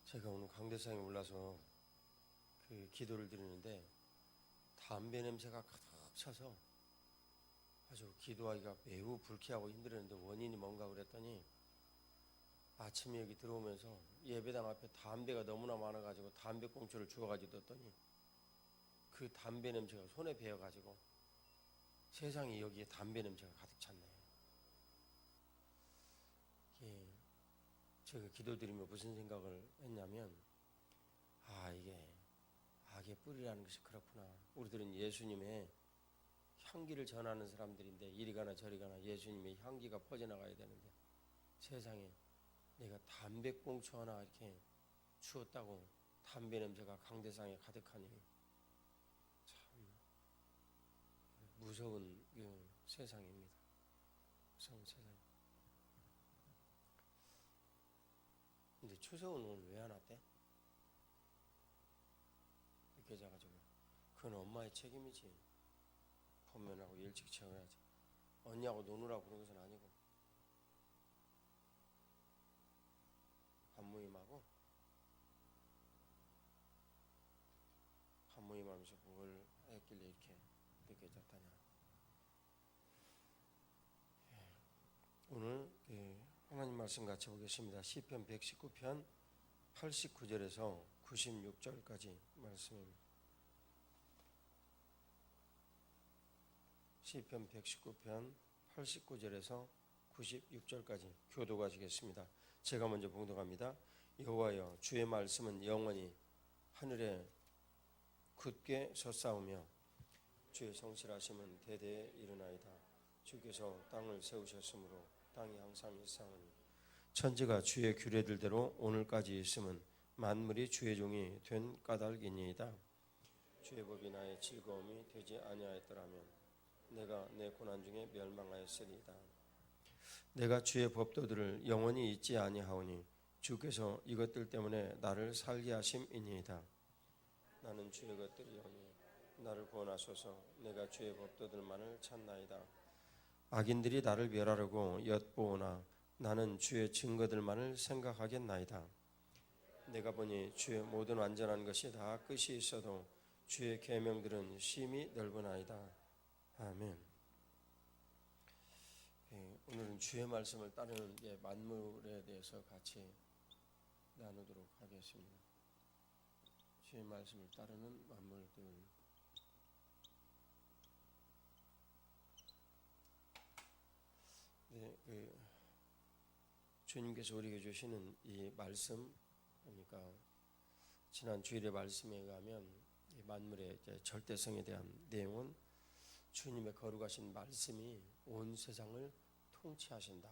제가 오늘 강대상에 올라서 그 기도를 드리는데 담배 냄새가 가득 차서 아주 기도하기가 매우 불쾌하고 힘들었는데 원인이 뭔가 그랬더니 아침에 여기 들어오면서 예배당 앞에 담배가 너무나 많아가지고 담배꽁초를 주워가지고 뒀더니 그 담배 냄새가 손에 배어가지고 세상에 여기에 담배 냄새가 가득 찼네요. 예, 제가 기도드리며 무슨 생각을 했냐면 이게 악의 뿌리라는 것이 그렇구나. 우리들은 예수님의 향기를 전하는 사람들인데 이리 가나 저리 가나 예수님의 향기가 퍼져나가야 되는데 세상에 내가 담배꽁초 하나 이렇게 주었다고 담배 냄새가 강대상에 가득하니 참 무서운 세상입니다. 무서운 세상. 근데 추석은 오늘 왜 안 왔대? 늦게 자가지고. 그건 엄마의 책임이지. 본면하고 일찍 채워야지. 언니하고 노느라고 그런 것은 아니고. 한모임하면서 뭘 했길래 이렇게 늦게 잤다냐. 오늘 하나님 말씀 같이 보겠습니다. 시편 119편 89절에서 96절까지 말씀입니다. 시편 119편 89절에서 96절까지 교독하시겠습니다. 제가 먼저 봉독합니다. 여호와여, 주의 말씀은 영원히 하늘에 굳게 섰사오며 주의 성실하심은 대대에 이르나이다. 주께서 땅을 세우셨으므로 땅이 항상 일사오니 천지가 주의 규례들대로 오늘까지 있음은 만물이 주의 종이 된 까닭이니이다. 주의 법이 나의 즐거움이 되지 아니하였더라면 내가 내 고난 중에 멸망하였으리이다. 내가 주의 법도들을 영원히 잊지 아니하오니 주께서 이것들 때문에 나를 살게 하심이니이다. 나는 주의 것들이오니 나를 구원하소서. 내가 주의 법도들만을 찾나이다. 악인들이 나를 멸하려고 엿보오나 나는 주의 증거들만을 생각하겠나이다. 내가 보니 주의 모든 완전한 것이 다 끝이 있어도 주의 계명들은 심히 넓으나이다. 아멘. 오늘은 주의 말씀을 따르는 만물에 대해서 같이 나누도록 하겠습니다. 주의 말씀을 따르는 만물들. 주님께서 우리에게 주시는 이 말씀, 그러니까 지난 주일의 말씀에 의하면 이 만물의 절대성에 대한 내용은 주님의 거룩하신 말씀이 온 세상을 통치하신다.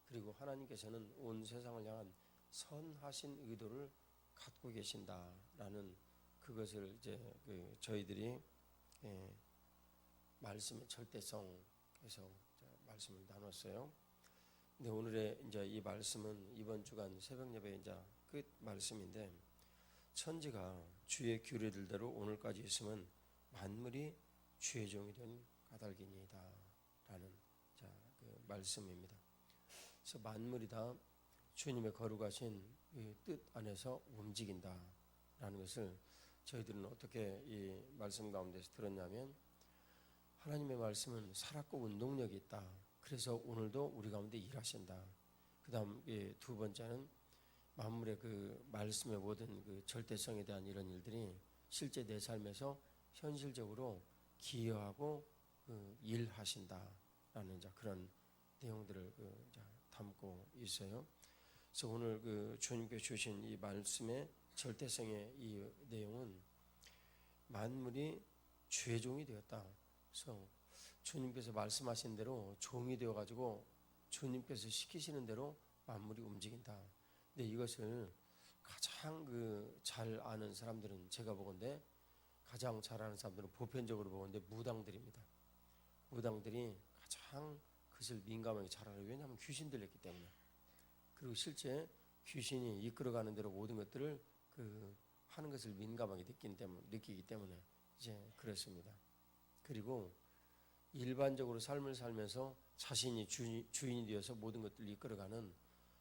그리고 하나님께서는 온 세상을 향한 선하신 의도를 갖고 계신다라는 그것을 저희들이 말씀의 절대성에서 말씀을 나눴어요. 근데 오늘의 이 말씀은 이번 주간 새벽 예배 끝 말씀인데 천지가 주의 규례들대로 오늘까지 있으면 만물이 주의 종이 된 까닭이니이다 라는 그 말씀입니다. 그래서 만물이 다 주님의 거룩하신 뜻 안에서 움직인다 라는 것을 저희들은 어떻게 이 말씀 가운데서 들었냐면 하나님의 말씀은 살았고 운동력이 있다. 그래서 오늘도 우리 가운데 일하신다. 그 다음 두 번째는 만물의 그 말씀의 모든 그 절대성에 대한 이런 일들이 실제 내 삶에서 현실적으로 기여하고 일하신다라는 그런 내용들을 담고 있어요. 그래서 오늘 주님께 주신 이 말씀의 절대성의 이 내용은 만물이 주의 종이 되었다. 그래서 주님께서 말씀하신 대로 종이 되어가지고 주님께서 시키시는 대로 만물이 움직인다. 근데 이것을 가장 잘 아는 사람들은 제가 보건대 가장 잘 아는 사람들은 보편적으로 보건대 무당들입니다. 무당들이 가장 그것을 민감하게 잘 알아요. 왜냐하면 귀신 들렸기 때문에. 그리고 실제 귀신이 이끌어가는 대로 모든 것들을 하는 것을 민감하게 느끼기 때문에 이제 그렇습니다. 그리고 일반적으로 삶을 살면서 자신이 주인이 되어서 모든 것들을 이끌어가는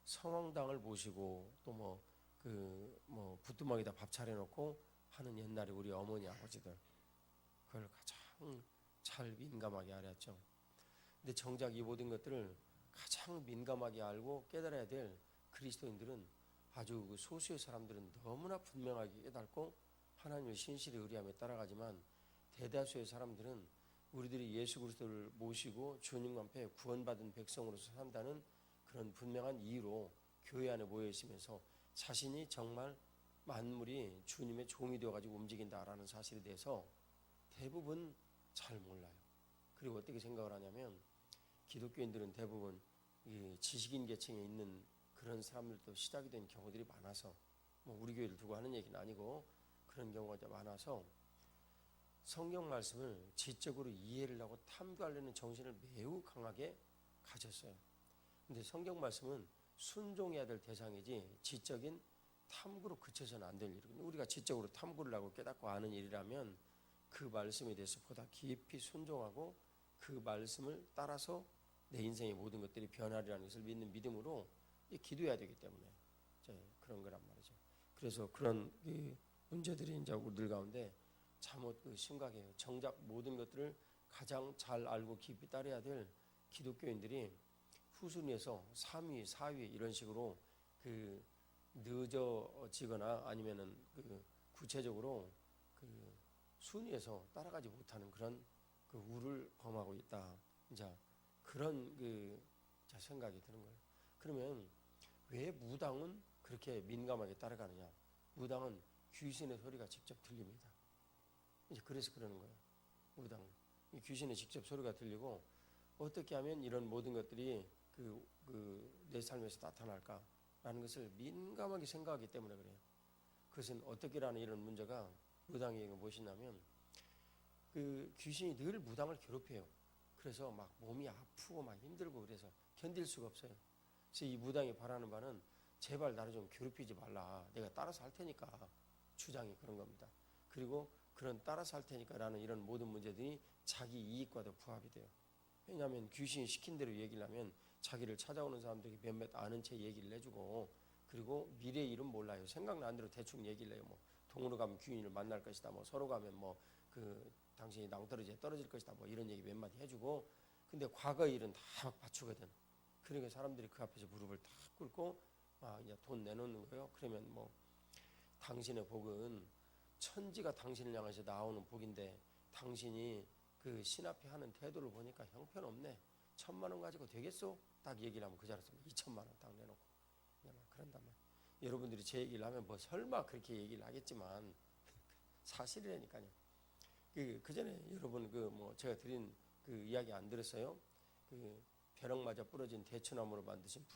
성황당을 모시고 또 그 뭐 부뚜막에다 밥 차려놓고 하는 옛날에 우리 어머니 아버지들 그걸 가장 잘 민감하게 알았죠. 근데 정작 이 모든 것들을 가장 민감하게 알고 깨달아야 될 그리스도인들은 아주 그 소수의 사람들은 너무나 분명하게 깨닫고 하나님을 신실히 의뢰하며 따라가지만 대다수의 사람들은 우리들이 예수 그리스도를 모시고 주님 앞에 구원받은 백성으로서 산다는 그런 분명한 이유로 교회 안에 모여 있으면서 자신이 정말 만물이 주님의 종이 되어가지고 움직인다라는 사실에 대해서 대부분 잘 몰라요. 그리고 어떻게 생각을 하냐면 기독교인들은 대부분 이 지식인 계층에 있는 그런 사람들도 시작이 된 경우들이 많아서 뭐 우리 교회를 두고 하는 얘기는 아니고 그런 경우가 많아서 성경 말씀을 지적으로 이해를 하고 탐구하려는 정신을 매우 강하게 가졌어요. 근데 성경 말씀은 순종해야 될 대상이지 지적인 탐구로 그쳐서는 안 될 일이거든요. 우리가 지적으로 탐구를 하고 깨닫고 아는 일이라면 그 말씀에 대해서 보다 깊이 순종하고 그 말씀을 따라서 내 인생의 모든 것들이 변하리라는 것을 믿는 믿음으로 기도해야 되기 때문에 그런 거란 말이죠. 그래서 그런 문제들이 이제 우리들 가운데 잘못 심각해요. 정작 모든 것들을 가장 잘 알고 깊이 따라야 될 기독교인들이 후순위에서 3위, 4위 이런 식으로 그 늦어지거나 아니면은 그 구체적으로 그 순위에서 따라가지 못하는 그런 그 우를 범하고 있다. 이제 그런 생각이 드는 거예요. 그러면 왜 무당은 그렇게 민감하게 따라가느냐? 무당은 귀신의 소리가 직접 들립니다. 이제 그래서 그러는 거예요. 무당은 귀신의 직접 소리가 들리고 어떻게 하면 이런 모든 것들이 내 삶에서 나타날까라는 것을 민감하게 생각하기 때문에 그래요. 그것은 어떻게라는 이런 문제가 무당에게 무엇이냐면 그 귀신이 늘 무당을 괴롭혀요. 그래서 막 몸이 아프고 막 힘들고 그래서 견딜 수가 없어요. 그래서 이 무당이 바라는 바는 제발 나를 좀 괴롭히지 말라. 내가 따라서 할 테니까. 주장이 그런 겁니다. 그리고 그런 따라서 할 테니까라는 이런 모든 문제들이 자기 이익과도 부합이 돼요. 왜냐하면 귀신이 시킨 대로 얘기를 하면 자기를 찾아오는 사람들이 몇몇 아는 채 얘기를 해주고 그리고 미래의 일은 몰라요. 생각나는 대로 대충 얘기를 해요. 뭐 동으로 가면 귀인을 만날 것이다. 뭐 서로 가면 뭐 당신이 낭떠러지에 떨어질 것이다. 뭐 이런 얘기 몇 마디 해주고 근데 과거의 일은 다 맞추거든. 그러니까 사람들이 그 앞에서 무릎을 탁 꿇고 이제 돈 내놓는 거예요. 그러면 뭐 당신의 복은 천지가 당신을 향해서 나오는 복인데 당신이 그 신 앞에 하는 태도를 보니까 형편없네. 1,000만 원 가지고 되겠소? 딱 얘기를 하면 그 자리에서 2,000만 원 딱 내놓고 그런단 말이에요. 여러분들이 제 얘기를 하면 뭐 설마 그렇게 얘기를 하겠지만 사실이라니까요. 그 전에 여러분 제가 드린 이야기 안 들었어요? 벼락 맞아 부러진 대추나무로 만드신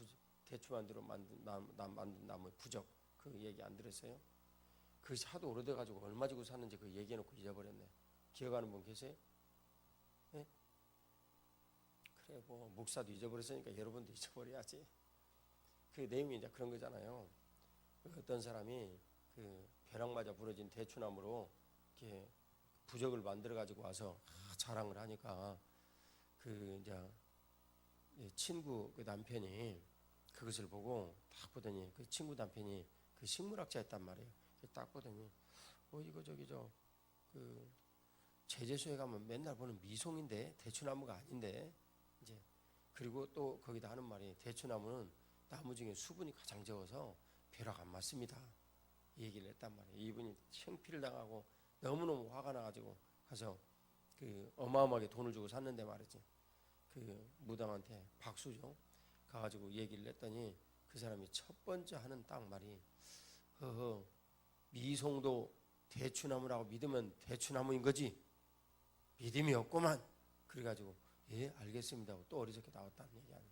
대추만두로 만든 나무 부적 그 얘기 안 들었어요? 그것이 하도 오래돼 가지고 얼마 주고 샀는지 그 얘기해놓고 잊어버렸네. 기억하는 분 계세요? 네? 그래 뭐 목사도 잊어버렸으니까 여러분도 잊어버려야지. 그 내용이 이제 그런 거잖아요. 어떤 사람이 벼락 맞아 부러진 대추나무로 이렇게 부적을 만들어 가지고 와서 자랑을 하니까 이제 친구 남편이 그것을 보고 딱 보더니 그 친구 남편이 그 식물학자였단 말이에요. 딱 보더니 이거 제재소에 가면 맨날 보는 미송인데 대추나무가 아닌데 이제 그리고 또 거기다 하는 말이 대추나무는 나무 중에 수분이 가장 적어서 벼락 안 맞습니다. 이 얘기를 했단 말이에요. 이분이 창피를 당하고 너무너무 화가 나가지고 가서 어마어마하게 돈을 주고 샀는데 말이지. 무당한테 박수죠. 가가지고 얘기를 했더니 그 사람이 첫 번째 하는 딱 말이 미송도 대추나무라고 믿으면 대추나무인 거지 믿음이 없구만. 그래가지고 예 알겠습니다 하고 또 어리석게 나왔다는 얘기하는.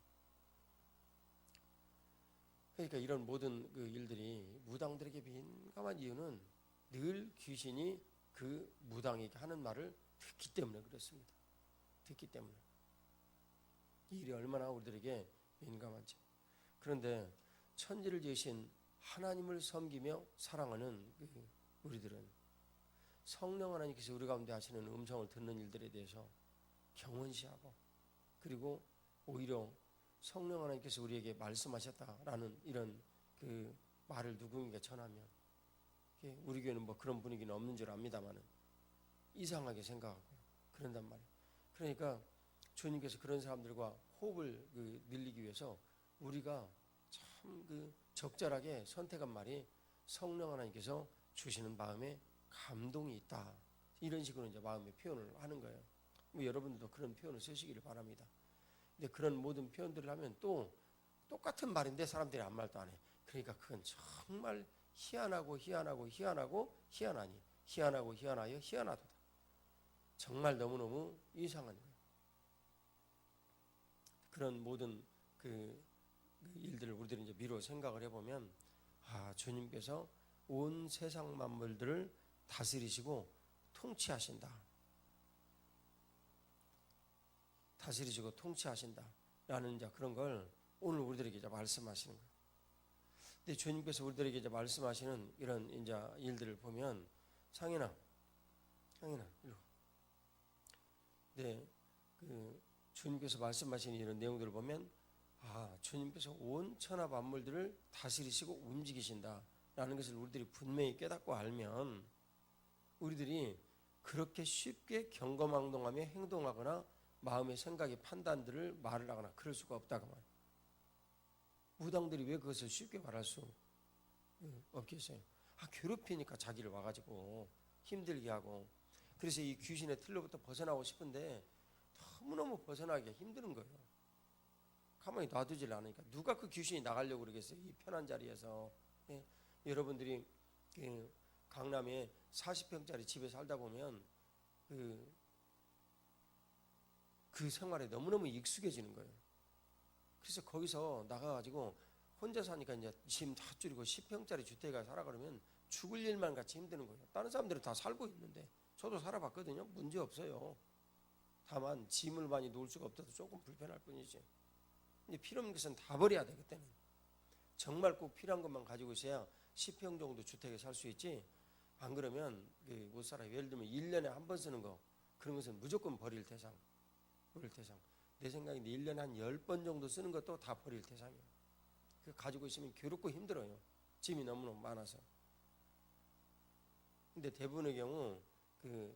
그러니까 이런 모든 일들이 무당들에게 민감한 이유는 늘 귀신이 그 무당에게 하는 말을 듣기 때문에 그렇습니다. 듣기 때문에 이 일이 얼마나 우리들에게 민감한지. 그런데 천지를 지으신 하나님을 섬기며 사랑하는 우리들은 성령 하나님께서 우리 가운데 하시는 음성을 듣는 일들에 대해서 경원시하고 그리고 오히려 성령 하나님께서 우리에게 말씀하셨다라는 이런 말을 누군가 전하면, 우리 교회는 뭐 그런 분위기는 없는 줄 압니다만은 이상하게 생각하고 그런단 말이에요. 그러니까 주님께서 그런 사람들과 호흡을 늘리기 위해서 우리가 참 적절하게 선택한 말이 성령 하나님께서 주시는 마음에 감동이 있다. 이런 식으로 이제 마음의 표현을 하는 거예요. 뭐 여러분들도 그런 표현을 쓰시기를 바랍니다. 근데 그런 모든 표현들을 하면 또 똑같은 말인데 사람들이 아무 말도 안 해. 그러니까 그건 정말 희한하고 희한하고 희한하고 희한하니 희한하고 희한하여 희한하도다. 정말 너무너무 이상한 거예요. 그런 모든 그 일들을 우리들이 이제 미루어 생각을 해보면, 주님께서 온 세상 만물들을 다스리시고 통치하신다. 다스리시고 통치하신다라는 이제 그런 걸 오늘 우리들에게 이제 말씀하시는 거예요. 근데 주님께서 우리들에게 이제 말씀하시는 이런 이제 일들을 보면, 상인아, 이리 와. 네, 주님께서 말씀하시는 이런 내용들을 보면, 주님께서 온 천하 만물들을 다스리시고 움직이신다라는 것을 우리들이 분명히 깨닫고 알면, 우리들이 그렇게 쉽게 경거망동하며 행동하거나 마음의 생각의 판단들을 말을 하거나 그럴 수가 없다고 말이에요. 무당들이 왜 그것을 쉽게 말할 수 없겠어요? 괴롭히니까 자기를 와가지고 힘들게 하고, 그래서 이 귀신의 틀로부터 벗어나고 싶은데 너무너무 벗어나기가 힘든 거예요. 가만히 놔두질 않으니까. 누가 그 귀신이 나가려고 그러겠어요? 이 편한 자리에서. 여러분들이 강남에 40평짜리 집에 살다 보면 그 생활에 너무너무 익숙해지는 거예요. 그래서 거기서 나가가지고 혼자 사니까 이제 짐 다 줄이고 10평짜리 주택에 살아 그러면 죽을 일만 같이 힘드는 거예요. 다른 사람들은 다 살고 있는데, 저도 살아봤거든요. 문제 없어요. 다만 짐을 많이 놓을 수가 없어서 조금 불편할 뿐이지. 근데 필요 없는 것은 다 버려야 돼. 그때는 정말 꼭 필요한 것만 가지고 있어야 10평 정도 주택에 살 수 있지, 안 그러면 못 살아요. 예를 들면 1년에 한 번 쓰는 거, 그런 것은 무조건 버릴 대상. 내 생각인데 1년에 한 10번 정도 쓰는 것도 다 버릴 대상이에요. 가지고 있으면 괴롭고 힘들어요. 짐이 너무너무 많아서. 근데 대부분의 경우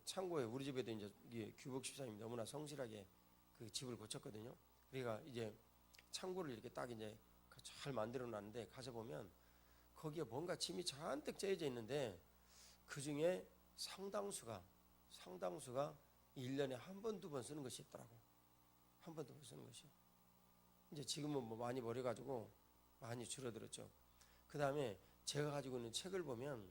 창고에, 우리 집에도 이제 규복 집사님이 너무나 성실하게 집을 고쳤거든요. 그러니까 이제 창고를 이렇게 딱 이제 잘 만들어 놨는데, 가서 보면 거기에 뭔가 짐이 잔뜩 째져 있는데, 그 중에 상당수가 1년에 한 번, 두 번 쓰는 것이 있더라고. 한 번, 두 번 쓰는 것이. 이제 지금은 뭐 많이 버려가지고 많이 줄어들었죠. 그 다음에 제가 가지고 있는 책을 보면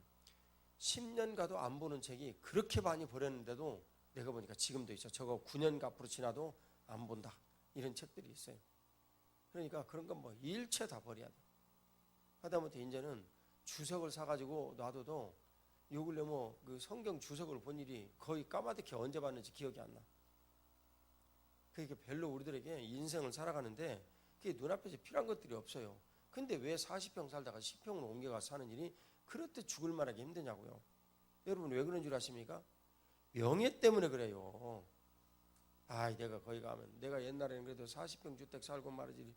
10년 가도 안 보는 책이 그렇게 많이 버렸는데도 내가 보니까 지금도 있어. 저거 9년 앞으로 지나도 안 본다. 이런 책들이 있어요. 그러니까 그런 건 뭐 일체 다 버려야 돼. 하다못해 이제는 주석을 사가지고 놔둬도 요 근래 성경 주석을 본 일이 거의 까마득히 언제 봤는지 기억이 안 나. 그러니까 별로 우리들에게 인생을 살아가는데 그게 눈앞에서 필요한 것들이 없어요. 근데 왜 40평 살다가 10평으로 옮겨가 사는 일이 그렇게 죽을 만하게 힘드냐고요. 여러분 왜 그런 줄 아십니까? 명예 때문에 그래요. 내가 거기 가면, 내가 옛날에는 그래도 40평 주택 살고 말이지,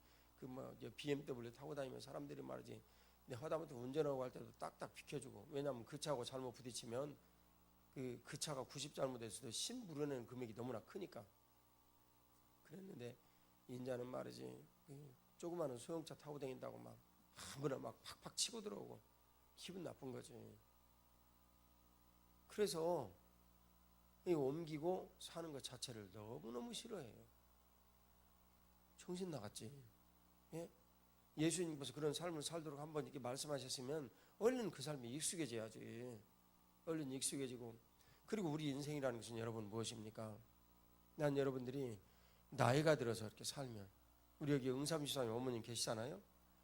BMW 타고 다니면 사람들이 말이지, 하다못해 운전하고 할 때도 딱딱 비켜주고. 왜냐하면 그 차하고 잘못 부딪히면 그 차가 90 잘못했어도 10 물어내는 금액이 너무나 크니까 그랬는데, 인자는 말이지 조그마한 소형차 타고 다닌다고 막 아무나 막 팍팍 치고 들어오고 기분 나쁜 거지. 그래서 옮기고 사는 것 자체를 너무너무 싫어해요. 정신 나갔지. 예수님께서 그런 삶을 살도록 한번 이렇게 말씀하셨으면 얼른 그 삶에 익숙해져야지. 얼른 익숙해지고. 그리고 우리 인생이라는 것은 여러분 무엇입니까? 난 여러분들이 나이가 들어서 이렇게 살면, 우리 여기 응삼집사님 어머님 계시잖아요.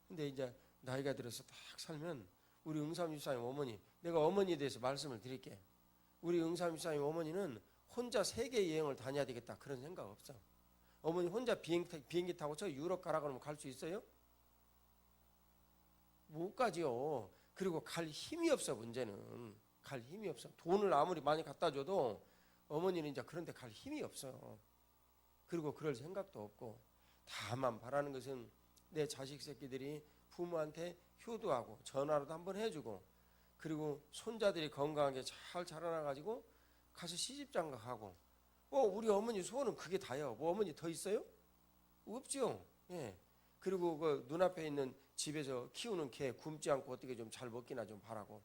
근데 이제 나이가 들어서 딱 살면 우리 응삼집사님 어머니, 내가 어머니에 대해서 말씀을 드릴게. 우리 응삼집사님 어머니는 혼자 세계 여행을 다녀야 되겠다 그런 생각 없어. 어머니 혼자 비행기 타고 저 유럽 가라 그러면 갈 수 있어요? 못 가지요. 그리고 갈 힘이 없어. 문제는 갈 힘이 없어. 돈을 아무리 많이 갖다 줘도 어머니는 이제 그런 데 갈 힘이 없어. 그리고 그럴 생각도 없고, 다만 바라는 것은 내 자식 새끼들이 부모한테 효도하고 전화로도 한번 해주고, 그리고 손자들이 건강하게 잘 자라나가지고 가서 시집장가하고. 우리 어머니 소원은 그게 다예요. 어머니 더 있어요? 없죠. 예. 그리고 그 눈앞에 있는 집에서 키우는 개 굶지 않고 어떻게 좀 잘 먹기나 좀 바라고.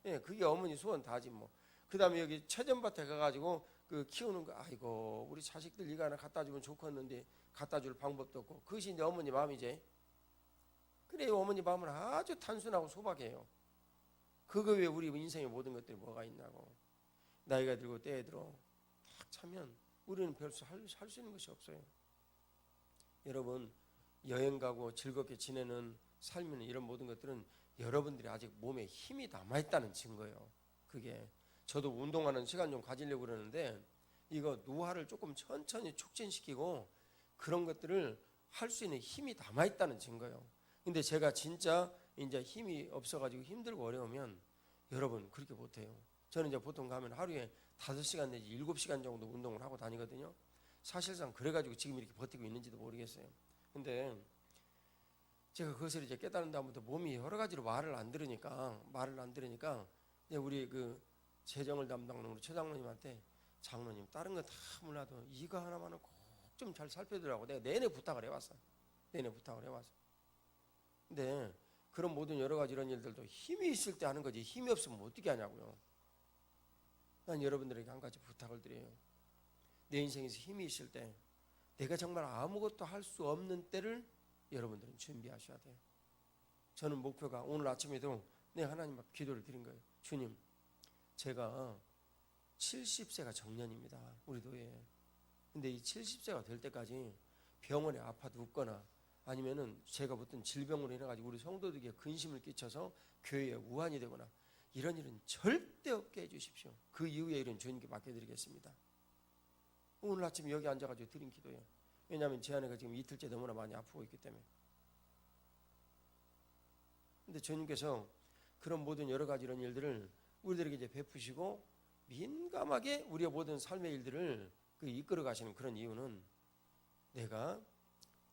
예, 그게 어머니 소원 다지 뭐. 그다음에 여기 채전밭에 가가지고 그 키우는 거, 아이고 우리 자식들 이거 하나 갖다 주면 좋겠는데 갖다 줄 방법도 없고. 그것이 이제 어머니 마음이지. 그래요. 어머니 마음은 아주 단순하고 소박해요. 그거 외에 우리 인생의 모든 것들이 뭐가 있냐고. 나이가 들고 때에 들어 딱 차면 우리는 별수 할 수 있는 것이 없어요. 여러분, 여행 가고 즐겁게 지내는 삶이는 이런 모든 것들은 여러분들이 아직 몸에 힘이 남아있다는 증거예요. 그게 저도 운동하는 시간 좀 가지려고 그러는데 이거 노화를 조금 천천히 촉진시키고 그런 것들을 할 수 있는 힘이 남아있다는 증거예요. 근데 제가 진짜 이제 힘이 없어가지고 힘들고 어려우면 여러분 그렇게 못해요. 저는 이제 보통 가면 하루에 5시간 내지 7시간 정도 운동을 하고 다니거든요. 사실상 그래가지고 지금 이렇게 버티고 있는지도 모르겠어요. 근데 제가 그것을 이제 깨달은 다음부터 몸이 여러 가지로 말을 안 들으니까 이제 우리 그 재정을 담당하는 우리 최 장로님한테, 장로님 다른 거 다 몰라도 이거 하나만은 꼭 좀 잘 살펴드라고 내가 내내 부탁을 해왔어. 근데 그런 모든 여러 가지 이런 일들도 힘이 있을 때 하는 거지 힘이 없으면 어떻게 하냐고요. 난 여러분들에게 한 가지 부탁을 드려요. 내 인생에서 힘이 있을 때, 내가 정말 아무것도 할 수 없는 때를 여러분들은 준비하셔야 돼요. 저는 목표가 오늘 아침에도 하나님 앞 기도를 드린 거예요. 주님, 제가 70세가 정년입니다. 우리 교회에. 근데 이 70세가 될 때까지 병원에 아파도 눕거나 아니면은 제가 어떤 질병으로 인해가지고 우리 성도들에게 근심을 끼쳐서 교회에 우환이 되거나 이런 일은 절대 없게 해주십시오. 그 이후의 일은 주님께 맡겨드리겠습니다. 오늘 아침 여기 앉아가지고 드린 기도예요. 왜냐하면 제 아내가 지금 이틀째 너무나 많이 아프고 있기 때문에. 근데 주님께서 그런 모든 여러 가지 이런 일들을 우리들에게 이제 베푸시고 민감하게 우리의 모든 삶의 일들을 이끌어 가시는 그런 이유는 내가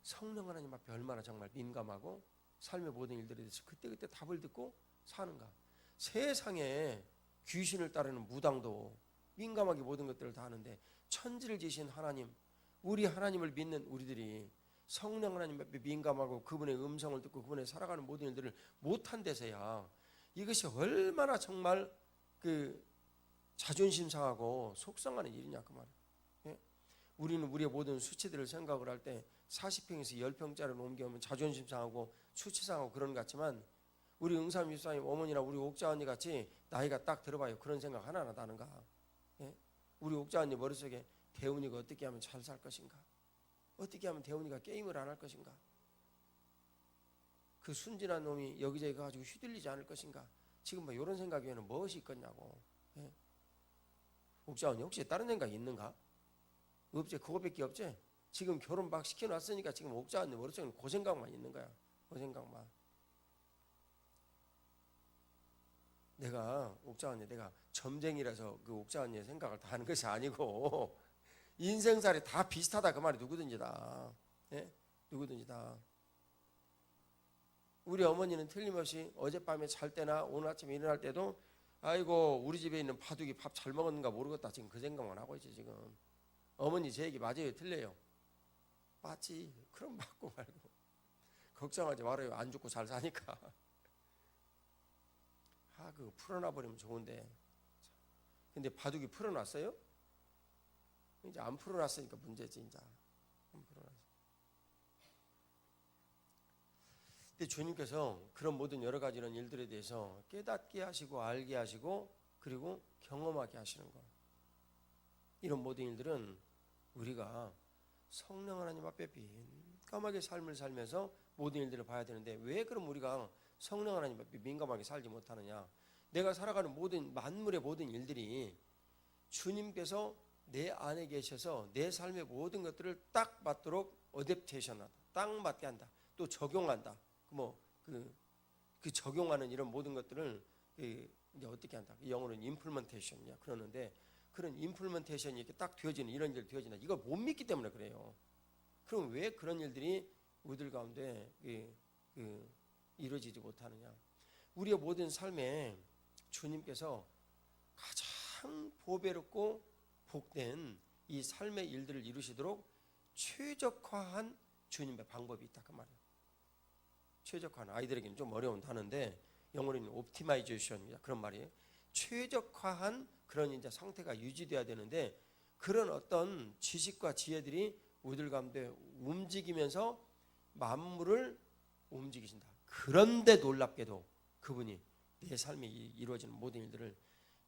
성령 하나님 앞에 얼마나 정말 민감하고 삶의 모든 일들에 대해서 그때그때 답을 듣고 사는가. 세상에 귀신을 따르는 무당도 민감하게 모든 것들을 다 하는데 천지를 지으신 하나님, 우리 하나님을 믿는 우리들이 성령 하나님 앞에 민감하고 그분의 음성을 듣고 그분의 살아가는 모든 일들을 못한 데서야 이것이 얼마나 정말 그 자존심 상하고 속상하는 일이냐 그 말이에요. 예? 우리는 우리의 모든 수치들을 생각을 할 때 40평에서 10평짜리로 옮겨오면 자존심 상하고 수치 상하고 그런 것 같지만 우리 응삼 집사님 어머니나 우리 옥자 언니 같이 나이가 딱 들어봐요. 그런 생각 하나나 나는가. 예? 우리 옥자 언니 머릿속에 대훈이가 어떻게 하면 잘 살 것인가, 어떻게 하면 대훈이가 게임을 안 할 것인가, 그 순진한 놈이 여기저기 가가지고 휘둘리지 않을 것인가, 지금 뭐 이런 생각 외에는 무엇이 있겠냐고. 예? 옥자 언니 혹시 다른 생각 있는가? 없지. 그거밖에 없지. 지금 결혼 막 시켜놨으니까 지금 옥자 언니 머릿속에는 그 생각만 있는 거야. 그 생각만. 내가 옥자 언니 내가 점쟁이라서 그 옥자 언니의 생각을 다 하는 것이 아니고 인생살이 다 비슷하다 그 말이 누구든지 다. 예? 누구든지 다. 우리 어머니는 틀림없이 어젯밤에 잘 때나 오늘 아침에 일어날 때도 아이고 우리 집에 있는 바둑이 밥 잘 먹었는가 모르겠다 지금 그 생각만 하고 있지 지금. 어머니 제 얘기 맞아요 틀려요? 맞지. 그럼 맞고 말고 걱정하지 말아요. 안 죽고 잘 사니까. 그거 풀어놔버리면 좋은데. 근데 바둑이 풀어놨어요? 이제 안 풀어놨으니까 문제지 이제. 안 풀어놨어. 근데 주님께서 그런 모든 여러 가지 이런 일들에 대해서 깨닫게 하시고 알게 하시고 그리고 경험하게 하시는 거. 이런 모든 일들은 우리가 성령 하나님 앞에 민감하게 삶을 살면서 모든 일들을 봐야 되는데 왜 그럼 우리가 성령 하나님 앞에 민감하게 살지 못하느냐. 내가 살아가는 모든 만물의 모든 일들이 주님께서 내 안에 계셔서 내 삶의 모든 것들을 딱 맞도록 어댑테이션하다. 딱 맞게 한다. 또 적용한다. 그 적용하는 이런 모든 것들을 이제 어떻게 한다. 영어로는 임플멘테이션이야 그러는데 그런 임플멘테이션이 이렇게 딱 되어지는 이런 일이 되어진다. 이걸 못 믿기 때문에 그래요. 그럼 왜 그런 일들이 우리들 가운데 이루어지지 못하느냐? 우리의 모든 삶에 주님께서 가장 보배롭고 복된 이 삶의 일들을 이루시도록 최적화한 주님의 방법이 있다 그 말이에요. 최적화는 아이들에게는 좀 어려운 단어인데 영어로는 옵티마이제이션이야 그런 말이에요. 최적화한 그런 이제 상태가 유지돼야 되는데 그런 어떤 지식과 지혜들이 우리들 가운데 움직이면서 만물을 움직이신다. 그런데 놀랍게도 그분이 내 삶에 이루어지는 모든 일들을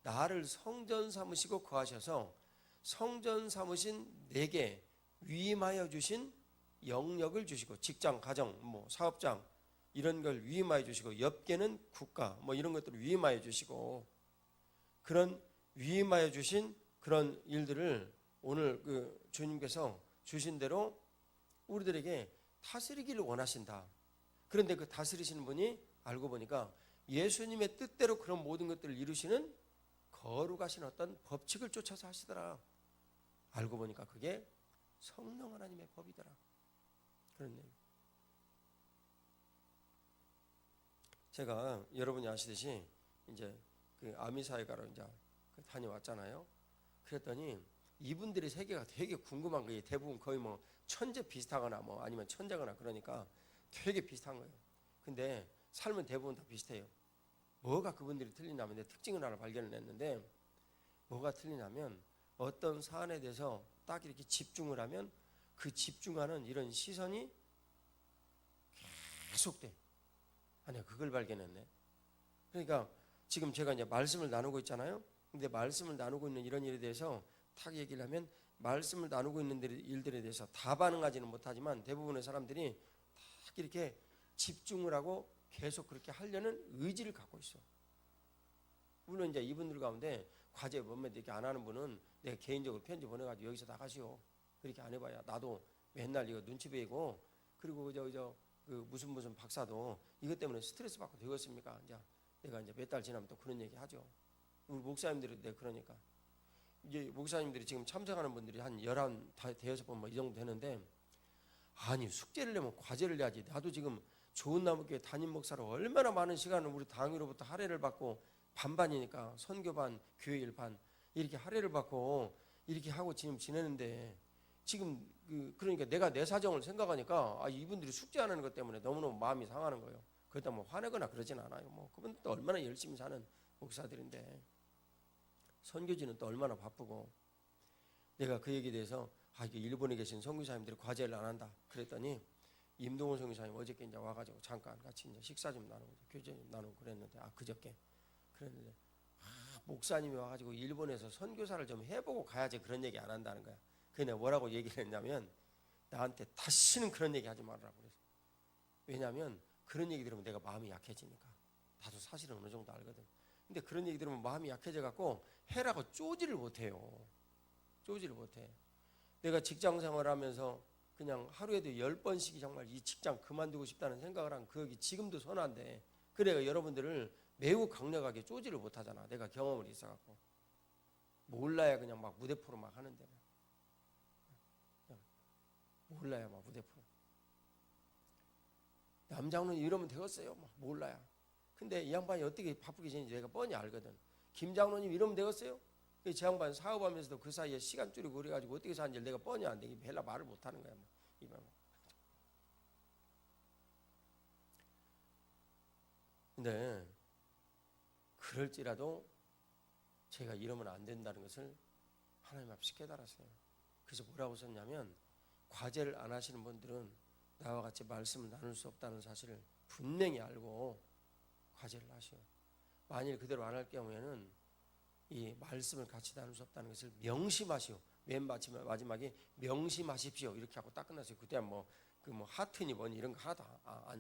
나를 성전 삼으시고 거하셔서 성전 삼으신 내게 위임하여 주신 영역을 주시고 직장, 가정, 사업장 이런 걸 위임하여 주시고 옆계는 국가 이런 것들을 위임하여 주시고 그런 위임하여 주신 그런 일들을 오늘 그 주님께서 주신 대로 우리들에게 다스리기를 원하신다. 그런데 그 다스리시는 분이 알고 보니까 예수님의 뜻대로 그런 모든 것들을 이루시는 거룩하신 어떤 법칙을 쫓아서 하시더라. 알고 보니까 그게 성령 하나님의 법이더라. 그런 내용. 제가 여러분이 아시듯이 이제 그 아미사회가로 이제 다녀왔잖아요. 그랬더니 이분들의 세계가 되게 궁금한 거예요. 대부분 거의 천재 비슷하거나 아니면 천재거나 그러니까 되게 비슷한 거예요. 근데 삶은 대부분 다 비슷해요. 뭐가 그분들이 틀리냐면 내 특징을 하나 발견을 했는데 뭐가 틀리냐면 어떤 사안에 대해서 딱 이렇게 집중을 하면 그 집중하는 이런 시선이 계속돼. 아니야, 그걸 발견했네. 그러니까 지금 제가 이제 말씀을 나누고 있잖아요. 근데 말씀을 나누고 있는 이런 일에 대해서 딱 얘기를 하면 말씀을 나누고 있는 일들에 대해서 다 반응하지는 못하지만 대부분의 사람들이 딱 이렇게 집중을 하고 계속 그렇게 하려는 의지를 갖고 있어. 물론 이제 이분들 가운데 과제 몇몇 이렇게 안 하는 분은 내가 개인적으로 편지 보내가지고 여기서 나가시오. 그렇게 안 해봐야 나도 맨날 이거 눈치 보이고 그리고 그 무슨 박사도 이것 때문에 스트레스 받고 되겠습니까? 이제 내가 이제 몇 달 지나면 또 그런 얘기 하죠. 우리 목사님들이 그러니까 이제 목사님들이 지금 참석하는 분들이 한 11, 대여섯 번 이 정도 되는데 아니 숙제를 내면 과제를 내야지. 나도 지금 좋은 나무교회 담임 목사로 얼마나 많은 시간을 우리 당위로부터 할애를 받고 반반이니까 선교반, 교회일 반 이렇게 할애를 받고 이렇게 하고 지금 지내는데 지금 그러니까 내가 내 사정을 생각하니까 이분들이 숙제하는 것 때문에 너무너무 마음이 상하는 거예요. 그렇다 화내거나 그러진 않아요. 그분들도 얼마나 열심히 사는 목사들인데 선교지는 또 얼마나 바쁘고 내가 그 얘기에 대해서 이게 일본에 계신 선교사님들이 과제를 안 한다 그랬더니 임동원 선교사님 어저께 이제 와가지고 잠깐 같이 이제 식사 좀 나누고 교제 좀 나누고 그랬는데 그저께 그랬는데 목사님이 와가지고 일본에서 선교사를 좀 해보고 가야지 그런 얘기 안 한다는 거야. 그래 내가 뭐라고 얘기를 했냐면 나한테 다시는 그런 얘기 하지 말라고 그랬어. 왜냐하면 그런 얘기 들으면 내가 마음이 약해지니까. 나도 사실은 어느 정도 알거든. 근데 그런 얘기 들으면 마음이 약해져 갖고 해라고 쪼지를 못해요. 쪼지를 못해. 내가 직장 생활하면서 그냥 하루에도 10번씩이 정말 이 직장 그만두고 싶다는 생각을 한 그 지금도 선한데 그래가 여러분들을 매우 강력하게 쪼지를 못하잖아. 내가 경험을 있어갖고 몰라야 그냥 막 무대포로 막 하는데 몰라야 막 무대포로 남장로님 이러면 되겠어요? 막 몰라야. 근데 이 양반이 어떻게 바쁘게 지내는지 내가 뻔히 알거든. 김장로님 이러면 되겠어요? 제 양반 사업하면서도 그 사이에 시간 줄이고 그래가지고 어떻게 사는지 내가 뻔히 안 되기 별로 말을 못하는 거야. 근데 그럴지라도 제가 이러면 안 된다는 것을 하나님 앞에서 깨달았어요. 그래서 뭐라고 썼냐면 과제를 안 하시는 분들은 나와 같이 말씀을 나눌 수 없다는 사실을 분명히 알고 과제를 하시오. 만일 그대로 안 할 경우에는 이 말씀을 같이 나눌 수 없다는 것을 명심하시오. 맨 마지막에 명심하십시오. 이렇게 하고 딱 끝났어요. 그때 하트니 뭐니 이런 거 하나도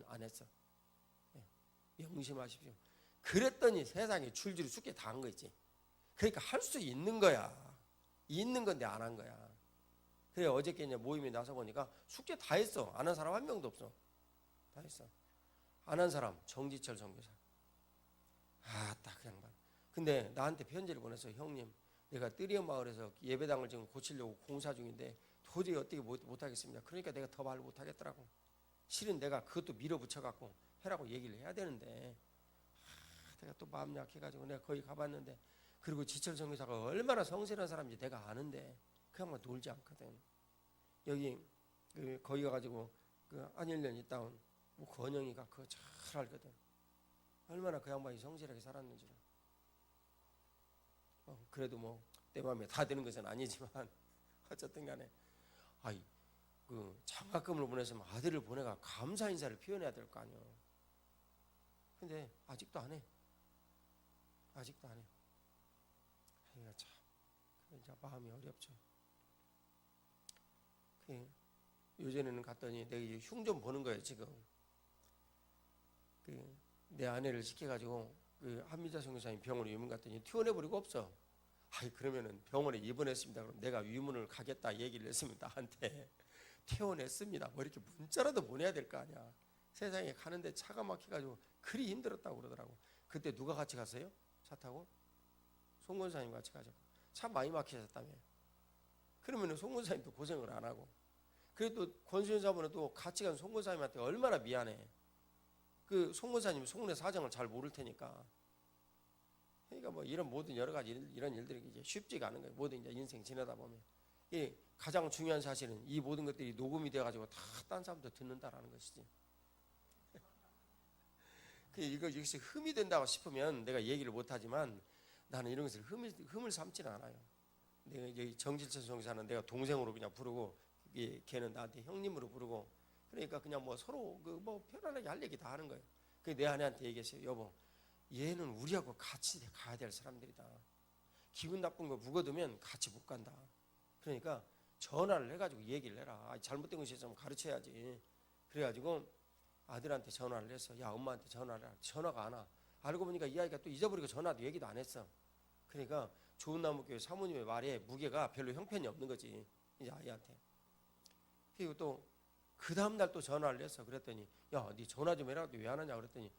안 했어. 명심하십시오. 그랬더니 세상에 줄줄이 숙제 다 한 거 있지. 그러니까 할 수 있는 거야. 있는 건데 안 한 거야. 그래 어저께 이제 모임에 나서 보니까 숙제 다 했어. 안 한 사람 한 명도 없어. 다 했어. 안 한 사람 정지철 선교사. 딱 그 양반. 근데 나한테 편지를 보냈어. 형님, 내가 뜨리언 마을에서 예배당을 지금 고치려고 공사 중인데 도저히 어떻게 못 하겠습니다. 그러니까 내가 더 말 못 하겠더라고. 실은 내가 그것도 밀어붙여갖고 해라고 얘기를 해야 되는데 내가 또 마음 약해가지고 내가 거기 가봤는데, 그리고 지철 선교사가 얼마나 성실한 사람인지 내가 아는데 그 양반 놀지 않거든. 여기 거기 가가지고 한 1년 있다 온 권영이가 그거 잘 알거든. 얼마나 그 양반이 성실하게 살았는지를. 그래도 뭐 내 마음에 다 드는 것은 아니지만 어쨌든 간에 장학금을 보내서 아들을 보내가 감사 인사를 표현해야 될 거 아니야. 근데 아직도 안 해. 아직도 안 해. 그러니까 참 진짜 마음이 어렵죠. 요전에는 갔더니 내가 흉 좀 보는 거예요. 지금 내 아내를 시켜가지고 한미자 선교사님 병원에 유문 갔더니 퇴원해버리고 없어. 그러면은 병원에 입원했습니다. 그럼 내가 유문을 가겠다 얘기를 했으면 나한테 퇴원했습니다. 뭐 이렇게 문자라도 보내야 될 거 아니야. 세상에 가는데 차가 막혀가지고 그리 힘들었다고 그러더라고. 그때 누가 같이 갔어요? 차 타고? 송 권사님 같이 가자고. 차 많이 막히셨다며. 그러면은 송 권사님도 고생을 안 하고. 그래도 권수현 사모는 또 같이 간 송 권사님한테 얼마나 미안해. 송 권사님 송내 사정을 잘 모를 테니까. 그러니까 뭐 이런 모든 여러 가지 이런 일들이 이제 쉽지가 않은 거예요. 모든 이제 인생 지내다 보면. 가장 중요한 사실은 이 모든 것들이 녹음이 돼가지고 다 딴 사람도 듣는다라는 것이지. 이것이 흠이 된다고 싶으면 내가 얘기를 못하지만 나는 이런 것을 흠을 삼지는 않아요. 내가 이제 정질천 선교사는 내가 동생으로 그냥 부르고, 걔는 나한테 형님으로 부르고, 그러니까 그냥 뭐 서로 뭐 편안하게 할 얘기 다 하는 거예요. 내 아내한테 얘기했어요. 여보, 얘는 우리하고 같이 가야 될 사람들이다. 기분 나쁜 거 묵어두면 같이 못 간다. 그러니까 전화를 해가지고 얘기를 해라. 잘못된 것이 있으면 가르쳐야지. 그래가지고 아들한테 전화를 해서 야, 엄마한테 전화를 해라. 전화가 안 와. 알고 보니까 이 아이가 또 잊어버리고 전화도 얘기도 안 했어. 그러니까 좋은나무교회 사모님의 말에 무게가 별로 형편이 없는 거지, 이제 아이한테. 그리고 또 그 다음날 또 전화를 했어. 그랬더니 야, 네 전화 좀 해라. 왜 안 하냐 그랬더니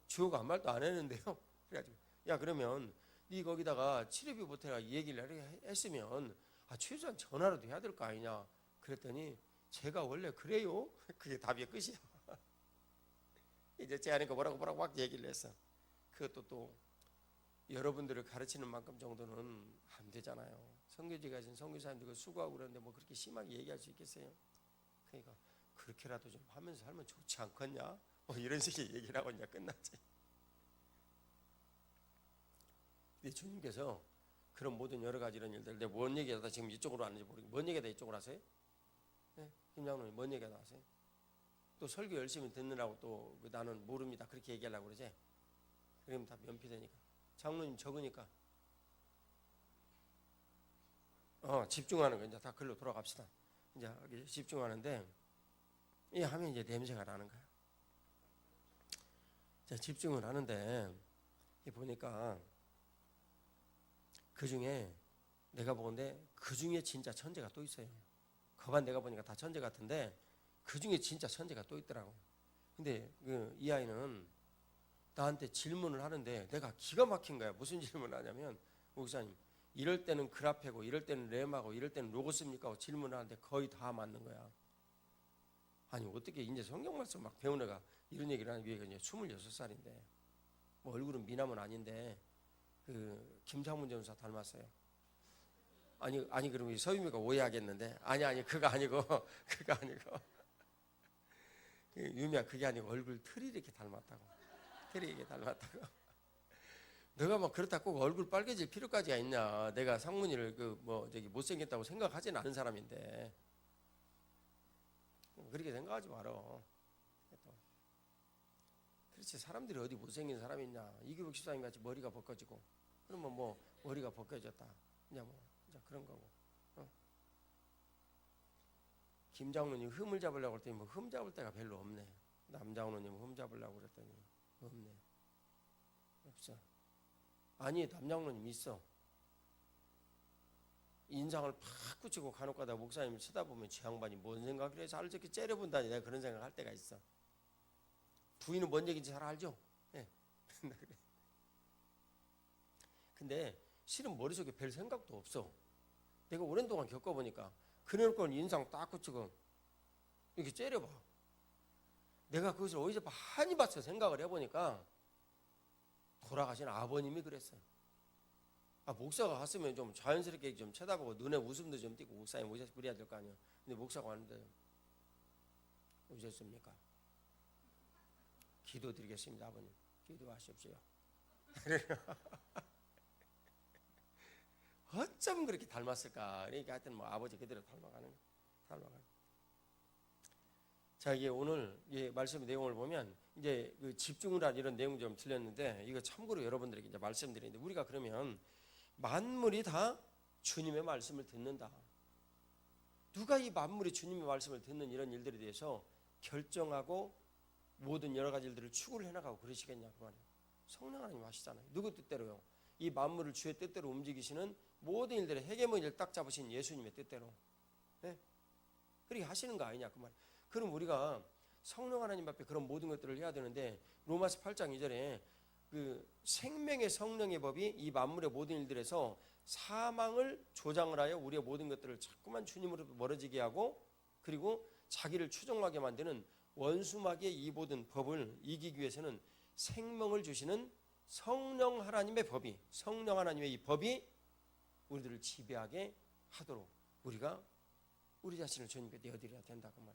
주호가 아무 말도 안 했는데요. 그래가지고 야, 그러면 네 거기다가 치료비 보태라 얘기를 했으면 최소한 전화라도 해야 될 거 아니냐. 그랬더니 제가 원래 그래요. 그게 답이 끝이야. 이제 제 아내가 뭐라고 막 얘기를 했어. 그것도 또 여러분들을 가르치는 만큼 정도는 안 되잖아요. 선교지 가신 선교사님들 수고하고 그러는데 뭐 그렇게 심하게 얘기할 수 있겠어요? 그러니까 그렇게라도 좀 하면서 살면 좋지 않겠냐? 뭐 이런 식의 얘기를 하고 이제 끝났지. 근데 주님께서 그런 모든 여러 가지 이런 일들, 내가 뭔 얘기하다 지금 이쪽으로 왔는지 모르겠고, 뭔 얘기하다 이쪽으로 하세요? 네? 김장로님 뭔 얘기하다 하세요? 또 설교 열심히 듣느라고 또 나는 모릅니다 그렇게 얘기하려고 그러지? 그러면 다 면피되니까. 장로님 적으니까 집중하는 거. 이제 다 글로 돌아갑시다. 이제 집중하는데 이 하면 이제 냄새가 나는 거야. 자, 집중을 하는데 보니까 그 중에 내가 보건데 그 중에 진짜 천재가 또 있어요. 거반 내가 보니까 다 천재 같은데 그 중에 진짜 천재가 또 있더라고. 근데 이 아이는 나한테 질문을 하는데 내가 기가 막힌 거야. 무슨 질문을 하냐면, 목사님 이럴 때는 그라페고 이럴 때는 램하고 이럴 때는 로고스입니까 하고 질문을 하는데 거의 다 맞는 거야. 아니 어떻게 이제 성경 말씀 막 배운 애가 이런 얘기를 하는 게, 이제 26살인데 뭐 얼굴은 미남은 아닌데 김상문 전사 닮았어요. 아니 그러면 서유미가 오해하겠는데, 아니 그거 아니고 그거 아니고 유미야 그게 아니고 얼굴 틀이 이렇게 닮았다고. 틀이 이렇게 닮았다고. 너가 막 그렇다 꼭 얼굴 빨개질 필요까지가 있냐. 내가 상문이를 못생겼다고 생각하지는 않은 사람인데 그렇게 생각하지 마라. 그렇지, 사람들이 어디 못생긴 사람이 있냐. 이규복 집사님 같이 머리가 벗겨지고 그러면 뭐 머리가 벗겨졌다 그냥 뭐 이제 그런 거고. 김장로님 흠을 잡으려고 그랬더니 뭐 흠 잡을 데가 별로 없네. 남장로님 흠 잡으려고 그랬더니 없네. 없어. 아니 남장로님 있어. 인상을 팍 붙이고 간혹가다 목사님 쳐다보면 저 양반이 뭔 생각을 해서 나를 저렇게 째려본다니, 내가 그런 생각을 할 때가 있어. 부인은 뭔 얘기인지 잘 알죠? 네. 근데 실은 머릿속에 별 생각도 없어. 내가 오랜 동안 겪어보니까 그래놓고 인상 딱 붙이고 이렇게 째려봐. 내가 그것을 어디서 많이 봤어. 생각을 해보니까 돌아가신 아버님이 그랬어요. 목사가 갔으면 좀 자연스럽게 좀 쳐다보고 눈에 웃음도 좀 띄고 목사님 우리야 될 거 아니에요. 근데 목사가 왔는데 오셨습니까? 기도드리겠습니다. 아버님 기도하십시오. 어쩜 그렇게 닮았을까? 그러니까 하여튼 뭐 아버지 그대로 닮아가는. 자, 이게 오늘 이 말씀 내용을 보면 이제 그 집중을 한 이런 내용 좀 틀렸는데 이거 참고로 여러분들에게 이제 말씀드리는데 우리가 그러면 만물이 다 주님의 말씀을 듣는다. 누가 이 만물이 주님의 말씀을 듣는 이런 일들에 대해서 결정하고 모든 여러 가지 일들을 추구를 해나가고 그러시겠냐 그 말이에요. 성령 하나님 하시잖아요. 누구 뜻대로요? 이 만물을 주의 뜻대로 움직이시는 모든 일들의 헤게모니를 딱 잡으신 예수님의 뜻대로. 네? 그렇게 하시는 거 아니냐 그 말이에요. 그럼 우리가 성령 하나님 앞에 그런 모든 것들을 해야 되는데 로마서 8장 2절에 그 생명의 성령의 법이 이 만물의 모든 일들에서 사망을 조장을 하여 우리의 모든 것들을 자꾸만 주님으로 멀어지게 하고 그리고 자기를 추종하게 만드는 원수마귀의 이 모든 법을 이기기 위해서는 생명을 주시는 성령 하나님의 법이 성령 하나님의 이 법이 우리들을 지배하게 하도록 우리가 우리 자신을 주님께 내어드려야 된다 그 말.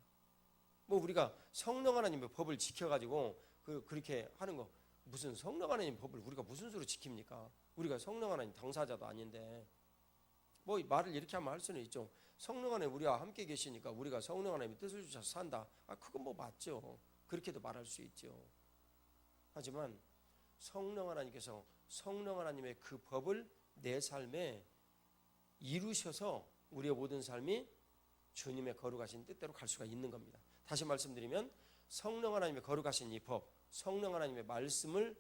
뭐 우리가 성령 하나님의 법을 지켜가지고 그렇게 하는 거 무슨 성령 하나님 법을 우리가 무슨 수로 지킵니까? 우리가 성령 하나님 당사자도 아닌데 뭐 말을 이렇게 하면 할 수는 있죠. 성령 하나님 우리와 함께 계시니까 우리가 성령 하나님의 뜻을 주셔서 산다. 그건 뭐 맞죠. 그렇게도 말할 수 있죠. 하지만 성령 하나님께서 성령 하나님의 그 법을 내 삶에 이루셔서 우리의 모든 삶이 주님의 거룩하신 뜻대로 갈 수가 있는 겁니다. 다시 말씀드리면 성령 하나님의 거룩하신 이 법, 성령 하나님의 말씀을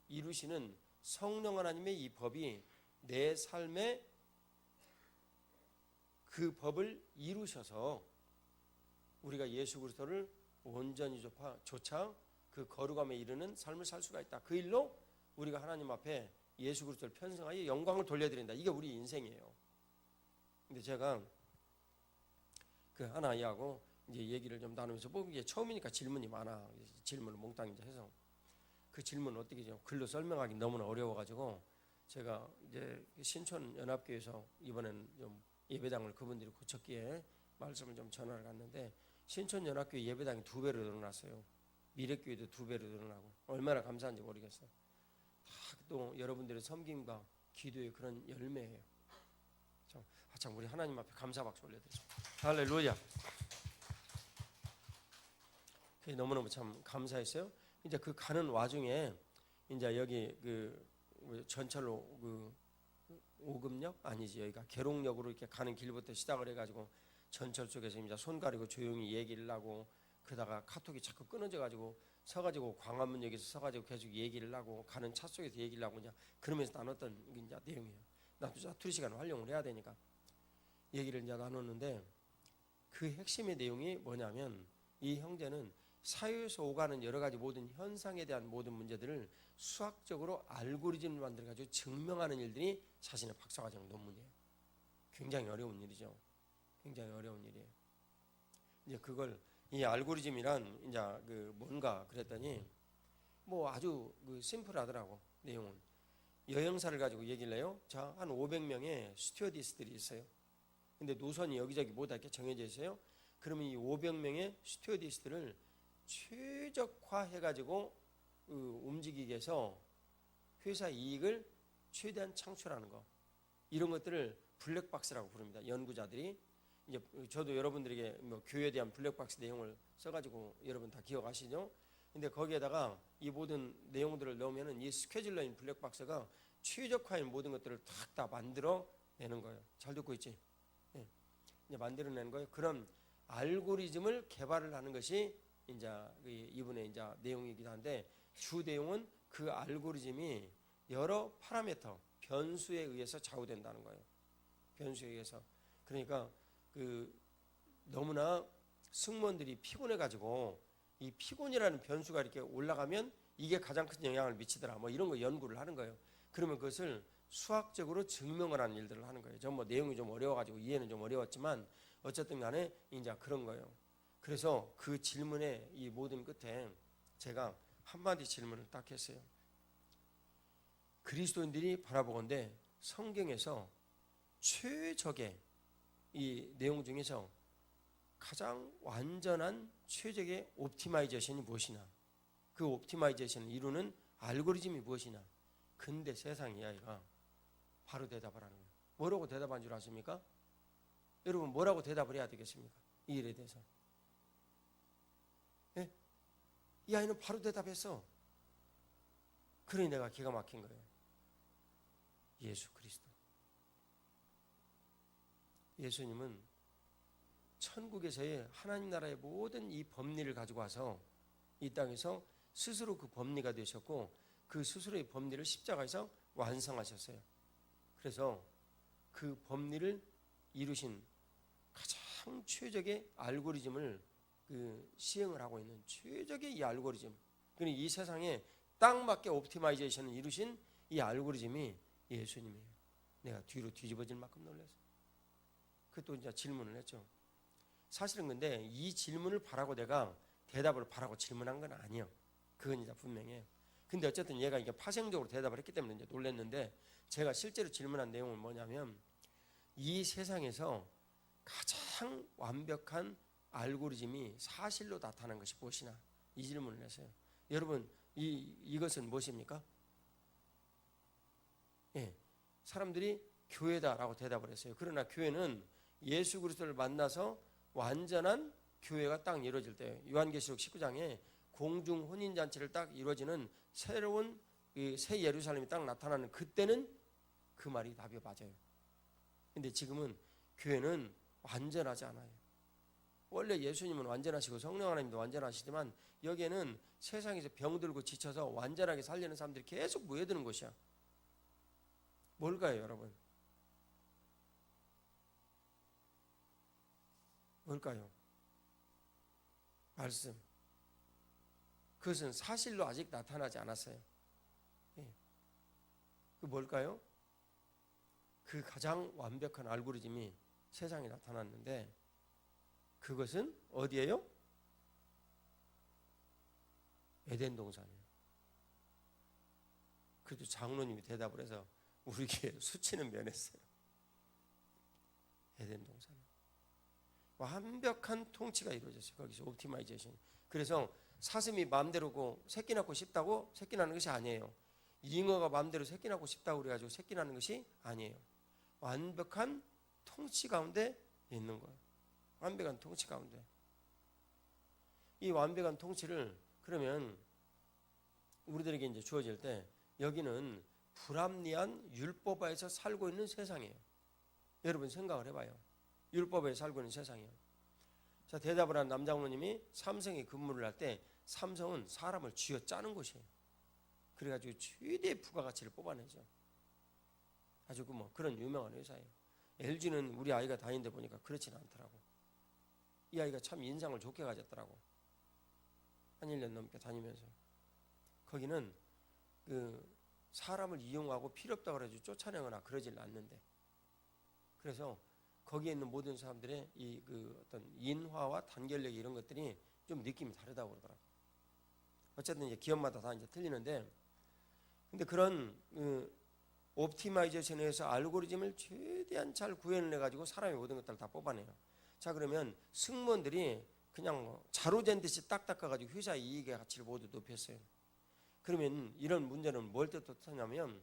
이루시는 성령 하나님의 이 법이 내 삶에 그 법을 이루셔서 우리가 예수 그리스도를 온전히 조차 그 거룩함에 이르는 삶을 살 수가 있다. 그 일로 우리가 하나님 앞에 예수 그리스도를 편성하여 영광을 돌려드린다. 이게 우리 인생이에요. 근데 제가 그 한 아이하고 이제 얘기를 좀 나누면서 뭐 이게 처음이니까 질문이 많아. 질문을 몽땅 이제 해서 그 질문을 어떻게 좀 글로 설명하기 너무나 어려워가지고 제가 이제 신촌 연합교회에서 이번에는 좀 예배당을 그분들이 고쳤기에 말씀을 좀 전하러 갔는데 신촌 연합교회 예배당이 2배로 늘어났어요. 미래교회도 2배로 늘어나고 얼마나 감사한지 모르겠어요. 다 또 여러분들의 섬김과 기도의 그런 열매예요. 참 우리 하나님 앞에 감사 박수 올려드리겠습니다. 할렐루야. 그게 너무너무 참 감사했어요. 이제 그 가는 와중에 이제 여기 그 전철로 그 오금역 아니지 여기가 계룡역으로 이렇게 가는 길부터 시작을 해가지고 전철 속에서 이제 손 가리고 조용히 얘기를 하고 그러다가 카톡이 자꾸 끊어져 가지고 서가지고 광화문역에서 서가지고 계속 얘기를 하고 가는 차 속에서 얘기를 하고 이제 그러면서 나눴던 이제 내용이에요. 나도 사투리 시간을 활용을 해야 되니까 얘기를 이제 나눴는데 그 핵심의 내용이 뭐냐면 이 형제는 사회에서 오가는 여러 가지 모든 현상에 대한 모든 문제들을 수학적으로 알고리즘을 만들어 가지고 증명하는 일들이 자신의 박사과정 논문이에요. 굉장히 어려운 일이죠. 굉장히 어려운 일이에요. 이제 그걸 이 알고리즘이란 이제 그 뭔가 그랬더니 뭐 아주 그 심플하더라고. 내용은 여행사를 가지고 얘기를 해요. 자, 한 500명의 스튜어디스들이 있어요. 근데 노선이 여기저기 모두 이렇게 정해져 있어요. 그러면 이 500명의 스튜어디스들을 최적화해가지고 움직이게 해서 회사 이익을 최대한 창출하는 거, 이런 것들을 블랙박스라고 부릅니다. 연구자들이. 이제 저도 여러분들에게 뭐 교회에 대한 블랙박스 내용을 써가지고 여러분 다 기억하시죠? 근데 거기에다가 이 모든 내용들을 넣으면은 이 스케줄러인 블랙박스가 최적화인 모든 것들을 탁 다 만들어 내는 거예요. 잘 듣고 있지? 네. 이제 만들어내는 거예요. 그런 알고리즘을 개발을 하는 것이 이제 이분의 이제 내용이기도 한데 주 내용은 그 알고리즘이 여러 파라미터 변수에 의해서 좌우된다는 거예요. 변수에 의해서. 그러니까 그 너무나 승무원들이 피곤해 가지고 이 피곤이라는 변수가 이렇게 올라가면 이게 가장 큰 영향을 미치더라. 뭐 이런 거 연구를 하는 거예요. 그러면 그것을 수학적으로 증명을 하는 일들을 하는 거예요. 전 뭐 내용이 좀 어려워 가지고 이해는 좀 어려웠지만 어쨌든 간에 이제 그런 거예요. 그래서 그 질문의 이 모든 끝에 제가 한마디 질문을 딱 했어요. 그리스도인들이 바라보건대 성경에서 최적의 이 내용 중에서 가장 완전한 최적의 옵티마이제이션이 무엇이냐, 그 옵티마이제이션을 이루는 알고리즘이 무엇이냐. 근데 세상 이 아이가 바로 대답을 하는 거예요. 뭐라고 대답한 줄 아십니까? 여러분 뭐라고 대답을 해야 되겠습니까? 이 일에 대해서. 예? 이 아이는 바로 대답했어. 그러니 내가 기가 막힌 거예요. 예수 그리스도. 예수님은 천국에서의 하나님 나라의 모든 이 법리를 가지고 와서 이 땅에서 스스로 그 법리가 되셨고 그 스스로의 법리를 십자가에서 완성하셨어요. 그래서 그 법리를 이루신 가장 최적의 알고리즘을 시행을 하고 있는 최적의 이 알고리즘, 그러니까 이 세상에 딱 맞게 옵티마이제이션을 이루신 이 알고리즘이 예수님이에요. 내가 뒤로 뒤집어질 만큼 놀랐어요. 그또 이제 질문을 했죠. 사실은 근데 이 질문을 바라고 내가 대답을 바라고 질문한 건 아니에요. 그건 이제 분명해요. 근데 어쨌든 얘가 이게 파생적으로 대답을 했기 때문에 이제 놀랐는데, 제가 실제로 질문한 내용은 뭐냐면 이 세상에서 가장 완벽한 알고리즘이 사실로 나타난 것이 무엇이냐, 이 질문을 했어요. 여러분 이것은 무엇입니까? 예, 사람들이 교회다라고 대답을 했어요. 그러나 교회는 예수 그리스도를 만나서 완전한 교회가 딱 이루어질 때, 요한계시록 19장에 공중 혼인잔치를 딱 이루어지는 새로운 새 예루살렘이 딱 나타나는 그때는 그 말이 답이 맞아요. 근데 지금은 교회는 완전하지 않아요. 원래 예수님은 완전하시고 성령 하나님도 완전하시지만 여기에는 세상에서 병들고 지쳐서 완전하게 살려는 사람들이 계속 모여드는 곳이야. 뭘까요, 여러분? 뭘까요? 말씀. 그것은 사실로 아직 나타나지 않았어요. 예. 그 뭘까요? 그 가장 완벽한 알고리즘이 세상에 나타났는데 그것은 어디예요? 에덴 동산이에요. 그래도 장로님이 대답을 해서 우리에게 수치는 면했어요. 에덴 동산. 완벽한 통치가 이루어졌어요. 거기서 옵티마이제이션. 그래서 사슴이 마음대로고 새끼 낳고 싶다고 새끼 낳는 것이 아니에요. 잉어가 마음대로 새끼 낳고 싶다고 그래가지고 새끼 낳는 것이 아니에요. 완벽한 통치 가운데 있는 거예요. 완벽한 통치 가운데. 이 완벽한 통치를 그러면 우리들에게 이제 주어질 때 여기는 불합리한 율법하에서 살고 있는 세상이에요. 여러분 생각을 해봐요. 율법에 살고 있는 세상이에요. 자, 대답을 한 남장로님이 삼성에 근무를 할 때 삼성은 사람을 쥐어 짜는 곳이에요. 그래가지고 최대의 부가가치를 뽑아내죠. 아주 그런 유명한 회사예요. LG는 우리 아이가 다니는데 보니까 그렇지는 않더라고. 이 아이가 참 인상을 좋게 가졌더라고. 한 1년 넘게 다니면서. 거기는 사람을 이용하고 필요 없다고 그래가지고 쫓아내거나 그러질 않는데. 그래서 거기에 있는 모든 사람들의 어떤 인화와 단결력 이런 것들이 좀 느낌이 다르다고 그러더라고. 어쨌든 이제 기업마다 다 이제 틀리는데, 근데 그런 옵티마이제이션에서 알고리즘을 최대한 잘 구현을 해가지고 사람의 모든 것들을 다 뽑아내요. 자, 그러면 승무원들이 그냥 자루 잰 듯이 딱 닦아가지고 회사 이익의 가치를 모두 높였어요. 그러면 이런 문제는 뭘 뜻하냐면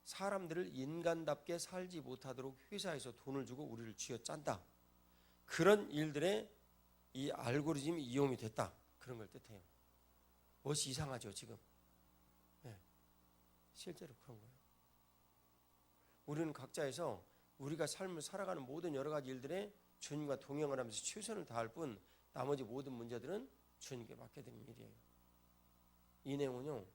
사람들을 인간답게 살지 못하도록 회사에서 돈을 주고 우리를 쥐어짠다. 그런 일들에 이 알고리즘이 이용이 됐다. 그런 걸 뜻해요. 무엇이 이상하죠 지금? 네, 실제로 그런 거예요. 우리는 각자에서 우리가 삶을 살아가는 모든 여러 가지 일들에 주님과 동행을 하면서 최선을 다할 뿐 나머지 모든 문제들은 주님께 맡겨드리는 일이에요. 이 내용은요,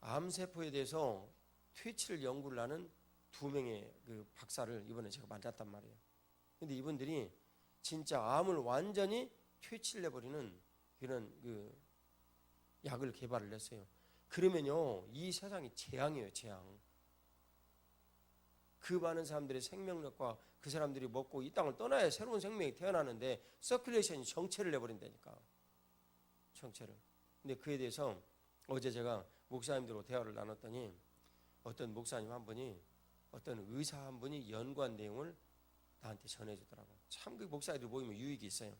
암세포에 대해서 퇴치를 연구를 하는 2명의 박사를 이번에 제가 만났단 말이에요. 근데 이분들이 진짜 암을 완전히 퇴치를 해버리는 그런 약을 개발을 했어요. 그러면요, 이 세상이 재앙이에요, 재앙. 그 많은 사람들의 생명력과 그 사람들이 먹고 이 땅을 떠나야 새로운 생명이 태어나는데 서큘레이션이 정체를 내버린다니까. 정체를. 근데 그에 대해서 어제 제가 목사님들하고 대화를 나눴더니 어떤 목사님 한 분이 어떤 의사 한 분이 연구한 내용을 나한테 전해주더라고. 참 그 목사님들 모이면 유익이 있어요.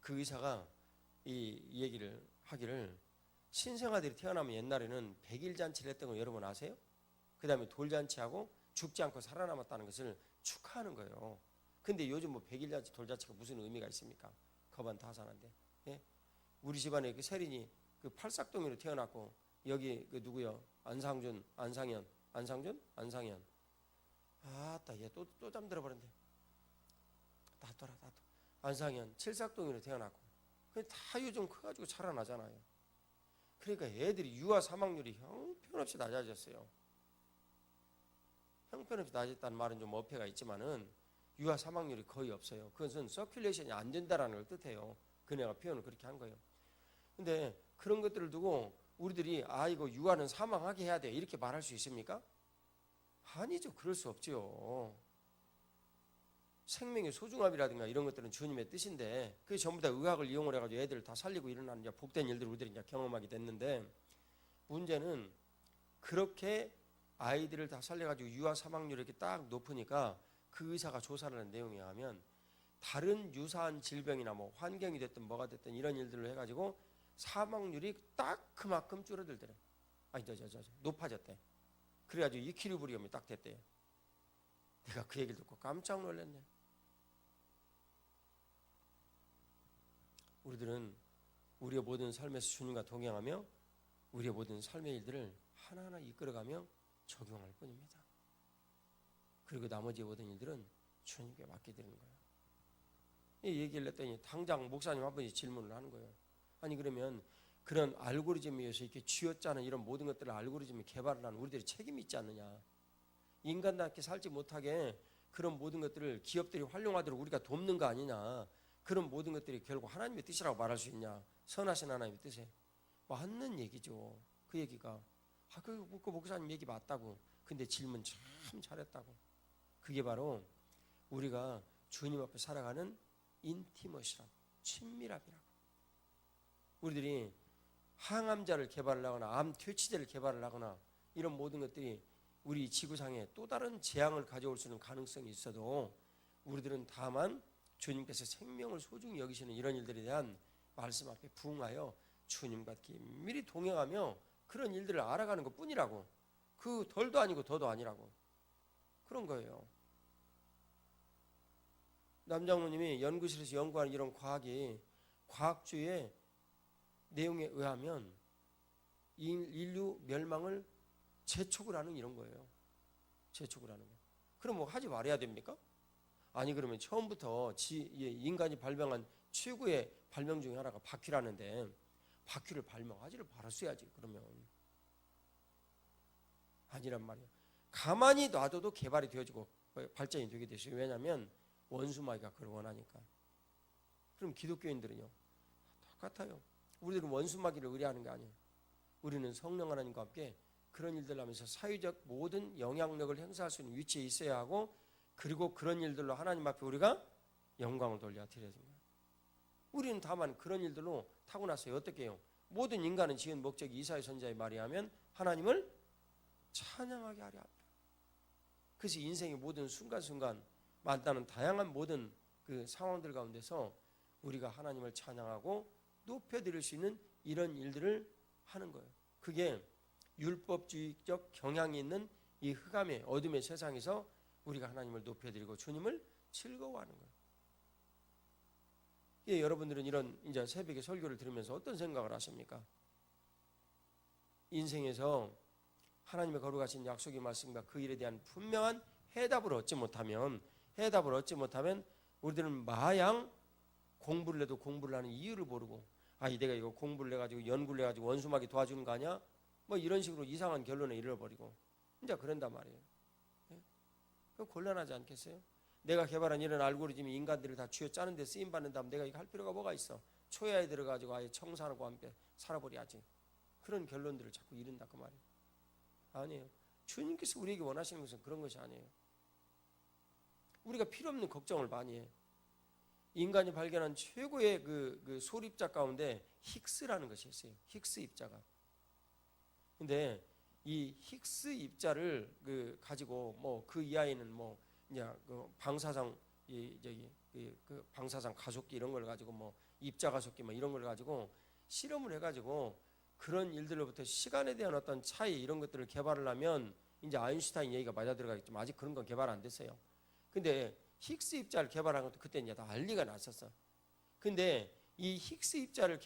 그 의사가 이 얘기를 하기를 신생아들이 태어나면 옛날에는 100일 잔치를 했던 거 여러분 아세요? 그 다음에 돌잔치하고 죽지 않고 살아남았다는 것을 축하하는 거예요. 근데 요즘 뭐 100일 잔치 돌잔치가 무슨 의미가 있습니까? 거반 다산한데. 예? 우리 집안에 그 세린이 그 팔싹동이로 태어났고 여기 그 누구요? 안상준, 안상현. 아따 얘 또 잠들어 버렸네. 놔둬라. 안상현 칠삭동이로 태어났고 다 요즘 커가지고 자라나잖아요. 그러니까 애들이 유아 사망률이 형편없이 낮아졌어요. 형편없이 낮았다는 말은 좀 어폐가 있지만은 유아 사망률이 거의 없어요. 그것은 서큘레이션이 안 된다라는 걸 뜻해요. 그네가 표현을 그렇게 한 거예요. 근데 그런 것들을 두고 우리들이 이거 유아는 사망하게 해야 돼 이렇게 말할 수 있습니까? 아니죠. 그럴 수 없죠. 생명의 소중함이라든가 이런 것들은 주님의 뜻인데 그게 전부 다 의학을 이용을 해가지고 애들을 다 살리고 일어나는 이제 복된 일들을 우리들이 이제 경험하게 됐는데 문제는 그렇게 아이들을 다 살려가지고 유아 사망률이 이렇게 딱 높으니까 그 의사가 조사를 한 내용에 의하면 다른 유사한 질병이나 뭐 환경이 됐든 뭐가 됐든 이런 일들을 해가지고 사망률이 딱 그만큼 줄어들더래. 높아졌대. 그래가지고 이퀴리브리엄이 딱 됐대요. 내가 그 얘기를 듣고 깜짝 놀랐네. 우리들은 우리의 모든 삶에서 주님과 동행하며 우리의 모든 삶의 일들을 하나하나 이끌어가며 적용할 뿐입니다. 그리고 나머지 모든 일들은 주님께 맡겨드리는 거예요. 이 얘기를 했더니 당장 목사님 한 분이 질문을 하는 거예요. 아니 그러면 그런 알고리즘에 의해서 이렇게 쥐어짜는 이런 모든 것들을 알고리즘이 개발을 하는 우리들이 책임이 있지 않느냐. 인간답게 살지 못하게 그런 모든 것들을 기업들이 활용하도록 우리가 돕는 거 아니냐. 그런 모든 것들이 결국 하나님의 뜻이라고 말할 수 있냐. 선하신 하나님의 뜻에 맞는 얘기죠. 그 얘기가 그 목사님 얘기 맞다고. 근데 질문 참 잘했다고. 그게 바로 우리가 주님 앞에 살아가는 인티머시라고, 친밀함이라고. 우리들이 항암자를 개발을 하거나 암 퇴치제를 개발을 하거나 이런 모든 것들이 우리 지구상에 또 다른 재앙을 가져올 수 있는 가능성이 있어도 우리들은 다만 주님께서 생명을 소중히 여기시는 이런 일들에 대한 말씀 앞에 부응하여 주님과 긴밀히 동행하며 그런 일들을 알아가는 것 뿐이라고. 그 덜도 아니고 더도 아니라고. 그런 거예요. 남장로님이 연구실에서 연구하는 이런 과학이 과학주의 내용에 의하면 인류 멸망을 재촉을 하는 이런 거예요. 재촉을 하는 거. 그럼 뭐 하지 말아야 됩니까? 아니 그러면 처음부터 인간이 발명한 최고의 발명 중에 하나가 바퀴라는데 바퀴를 발명하지를 말았어야지. 그러면 아니란 말이에요. 가만히 놔둬도 개발이 되어지고 발전이 되게 되죠. 왜냐하면 원수마귀가 그걸 원하니까. 그럼 기독교인들은요 똑같아요. 우리들은 원수마귀를 의뢰하는 게 아니에요. 우리는 성령 하나님과 함께 그런 일들을 하면서 사회적 모든 영향력을 행사할 수 있는 위치에 있어야 하고 그리고 그런 일들로 하나님 앞에 우리가 영광을 돌려 드려야 됩니다. 우리는 다만 그런 일들로 타고났어요. 어떻게 해요? 모든 인간은 지은 목적이 이사야 선지자의 말에 하면 하나님을 찬양하게 하려 합니다. 그래서 인생의 모든 순간순간 만나는 다양한 모든 그 상황들 가운데서 우리가 하나님을 찬양하고 높여드릴 수 있는 이런 일들을 하는 거예요. 그게 율법주의적 경향이 있는 이 흑암의 어둠의 세상에서 우리가 하나님을 높여드리고 주님을 즐거워하는 거예요. 예, 여러분들은 이런 이제 새벽에 설교를 들으면서 어떤 생각을 하십니까? 인생에서 하나님의 거룩하신 약속의 말씀과 그 일에 대한 분명한 해답을 얻지 못하면 우리들은 마냥 공부를 해도 공부를 하는 이유를 모르고 내가 이거 공부를 해가지고 연구를 해가지고 원수마귀 도와주는 거 아니야? 뭐 이런 식으로 이상한 결론에 이르러버리고 이제 그런단 말이에요. 예? 그럼 곤란하지 않겠어요? 내가 개발한 이런 알고리즘이 인간들을 다 쥐어짜는 데 쓰임받는다면 내가 이거 할 필요가 뭐가 있어? 초야에 들어가지고 아예 청산하고 함께 살아버려야지. 그런 결론들을 자꾸 이른다 그 말이에요. 아니에요. 주님께서 우리에게 원하시는 것은 그런 것이 아니에요. 우리가 필요 없는 걱정을 많이 해. 인간이 발견한 최고의 그 소립자 가운데 힉스라는 것이 있어요. 힉스 입자가. 근데 이 힉스 입자를 가지고 뭐 그 이하에는 뭐 이제 그 방사성 그 방사성 가속기 이런 걸 가지고 뭐 입자 가속기 뭐 이런 걸 가지고 실험을 해가지고 그런 일들로부터 시간에 대한 어떤 차이 이런 것들을 개발을 하면 이제 아인슈타인 얘기가 맞아 들어가겠지만 아직 그런 건 개발 안 됐어요. 근데 힉스 입자를 개발한 것도 그때 이제 다 난리가 났었어. 근데 이 힉스 입자를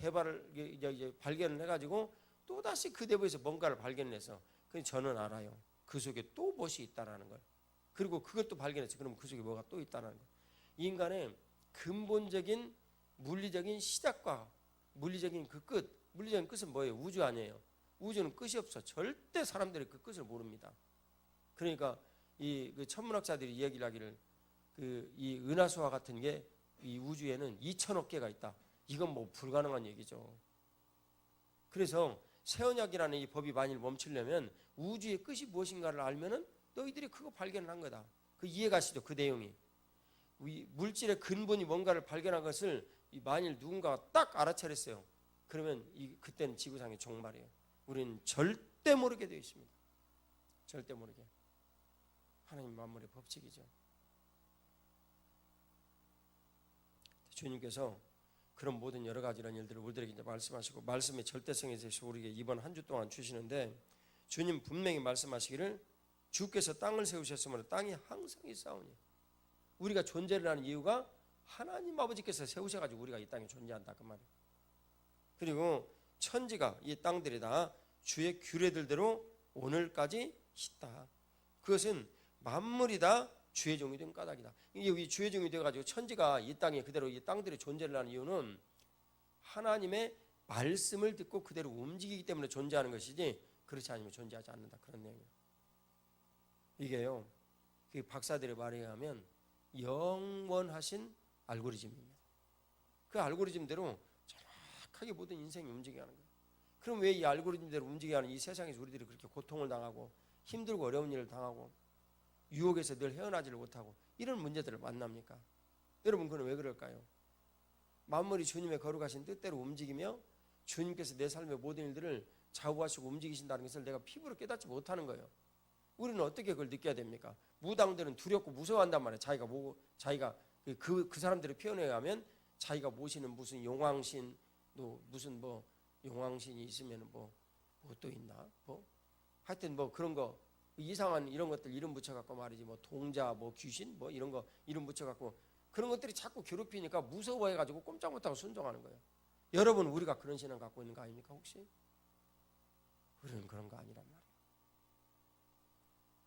이제 발견을 해가지고 또 다시 그 내부에서 뭔가를 발견해서 그 저는 알아요. 그 속에 또 무엇이 있다라는 걸. 그리고 그것도 발견했어요. 그럼 그 속에 뭐가 또 있다라는 걸. 인간의 근본적인 물리적인 시작과 물리적인 그 끝. 물리적인 끝은 뭐예요? 우주 아니에요. 우주는 끝이 없어. 절대 사람들이 그 끝을 모릅니다. 그러니까 그 천문학자들이 이야기를 하기를 이 은하수와 같은 게 이 우주에는 2천억 개가 있다. 이건 뭐 불가능한 얘기죠. 그래서 세언약이라는 이 법이 만일 멈추려면 우주의 끝이 무엇인가를 알면은 너희들이 그거 발견을 한 거다. 그 이해가시죠? 그 내용이. 물질의 근본이 뭔가를 발견한 것을 만일 누군가가 딱 알아차렸어요. 그러면 그때는 지구상의 종말이에요. 우리는 절대 모르게 되어 있습니다. 절대 모르게. 하나님 만물의 법칙이죠. 주님께서 그런 모든 여러 가지 이런 일들을 우리들에게 이제 말씀하시고 말씀의 절대성에 대해서 우리에게 이번 한 주 동안 주시는데 주님 분명히 말씀하시기를 주께서 땅을 세우셨으므로 땅이 항상 있사오니 우리가 존재를 하는 이유가 하나님 아버지께서 세우셔가지고 우리가 이 땅에 존재한다 그 말이에요. 그리고 천지가 이 땅들이 다 주의 규례들대로 오늘까지 있다. 그것은 만물이 다 주의 종이 된 까닭이다. 이 주의 종이 돼가지고 천지가 이 땅에 그대로 이 땅들이 존재를 하는 이유는 하나님의 말씀을 듣고 그대로 움직이기 때문에 존재하는 것이지 그렇지 않으면 존재하지 않는다. 그런 내용이에요. 이게요. 그 박사들의 말에 의하면 영원하신 알고리즘입니다. 그 알고리즘대로 정확하게 모든 인생이 움직여가는 거예요. 그럼 왜 이 알고리즘대로 움직여가는 이 세상에서 우리들이 그렇게 고통을 당하고 힘들고 어려운 일을 당하고 유혹에서 늘 헤어나지를 못하고 이런 문제들을 만납니까? 여러분 그건 왜 그럴까요? 만물이 주님의 거룩하신 뜻대로 움직이며 주님께서 내 삶의 모든 일들을 좌우하시고 움직이신다는 것을 내가 피부로 깨닫지 못하는 거예요. 우리는 어떻게 그걸 느껴야 됩니까? 무당들은 두렵고 무서워한단 말이에요. 자기가 그 사람들의 표현에 의하면 자기가 모시는 무슨 용왕신 또 무슨 뭐 용왕신이 있으면 뭐 또 있나? 뭐 하여튼 뭐 그런 거 이상한 이런 것들 이름 붙여갖고 말이지 뭐 동자 뭐 귀신 뭐 이런 거 이름 붙여갖고 그런 것들이 자꾸 괴롭히니까 무서워해가지고 꼼짝 못하고 순종하는 거예요. 여러분 우리가 그런 신앙 갖고 있는 거 아닙니까 혹시? 우리는 그런 거 아니란 말이에요.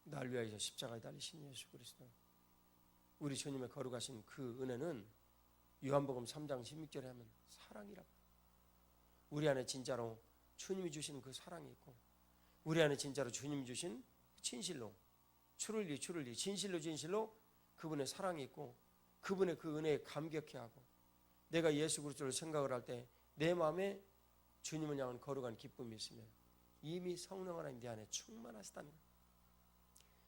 날 위하여 십자가에 달리신 예수 그리스도 우리 주님의 거룩하신 그 은혜는 요한복음 3장 16절에 하면 사랑이라고. 우리 안에 진짜로 주님이 주시는 그 사랑이 있고 우리 안에 진짜로 주님이 주신 진실로 추를리 진실로 그분의 사랑이 있고 그분의 그 은혜에 감격해하고 내가 예수 그리스도를 생각을 할 때 내 마음에 주님을 향한 거룩한 기쁨이 있으면 이미 성령 하나님 내 안에 충만하시다는 거예요.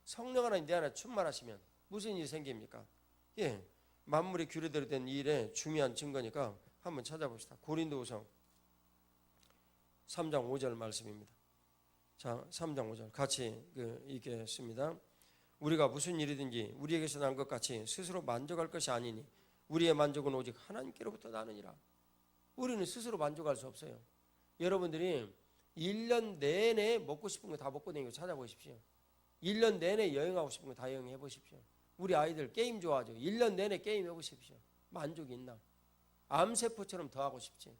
성령 하나님 내 안에 충만하시면 무슨 일이 생깁니까? 예, 만물의 규례대로 된 일의 중요한 증거니까 한번 찾아봅시다. 고린도후서 3장 5절 말씀입니다. 자, 3장 5절 같이 읽겠습니다. 우리가 무슨 일이든지 우리에게서 난 것 같이 스스로 만족할 것이 아니니 우리의 만족은 오직 하나님께로부터 나느니라. 우리는 스스로 만족할 수 없어요. 여러분들이 1년 내내 먹고 싶은 거 다 먹고 다니고 찾아보십시오. 1년 내내 여행하고 싶은 거 다 여행해 보십시오. 우리 아이들 게임 좋아하죠. 1년 내내 게임 해보십시오. 만족이 있나? 암세포처럼 더 하고 싶지.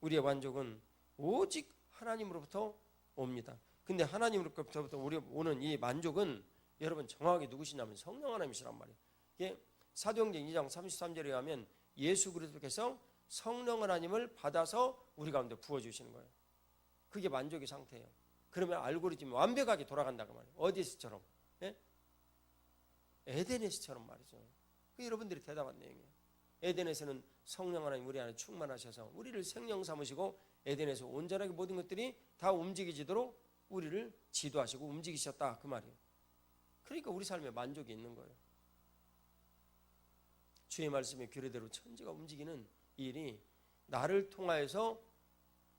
우리의 만족은 오직 하나님으로부터 옵니다. 근데 하나님으로부터 우리 오는 이 만족은 여러분 정확하게 누구시냐면 성령 하나님이시란 말이에요. 이게 사도행전 2장 33절에 의하면 예수 그리스도께서 성령 하나님을 받아서 우리 가운데 부어주시는 거예요. 그게 만족의 상태예요. 그러면 알고리즘이 완벽하게 돌아간다고 말이에요. 어디에서처럼? 예? 에덴에서처럼 말이죠. 그 여러분들이 대답한 내용이에요. 에덴에서는 성령 하나님 우리 안에 충만하셔서 우리를 생령 삼으시고 에덴에서 온전하게 모든 것들이 다 움직이지도록 우리를 지도하시고 움직이셨다 그 말이에요. 그러니까 우리 삶에 만족이 있는 거예요. 주의 말씀의 규례대로 천지가 움직이는 일이 나를 통하여서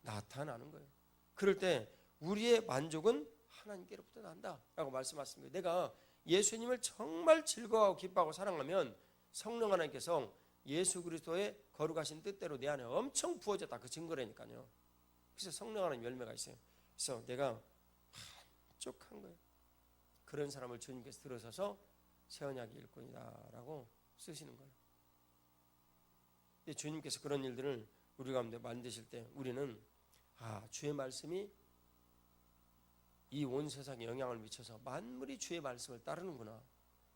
나타나는 거예요. 그럴 때 우리의 만족은 하나님께로부터 난다라고 말씀하셨습니다. 내가 예수님을 정말 즐거워하고 기뻐하고 사랑하면 성령 하나님께서 예수 그리스도의 거룩하신 뜻대로 내 안에 엄청 부어졌다, 그 증거라니까요. 그래서 성령 하나님 열매가 있어요. 그래서 내가 만족한 거예요. 그런 사람을 주님께서 들어서서 새 언약의 일꾼이다라고 쓰시는 거예요. 근데 주님께서 그런 일들을 우리 가운데 만드실 때 우리는 주의 말씀이 이 온 세상에 영향을 미쳐서 만물이 주의 말씀을 따르는구나.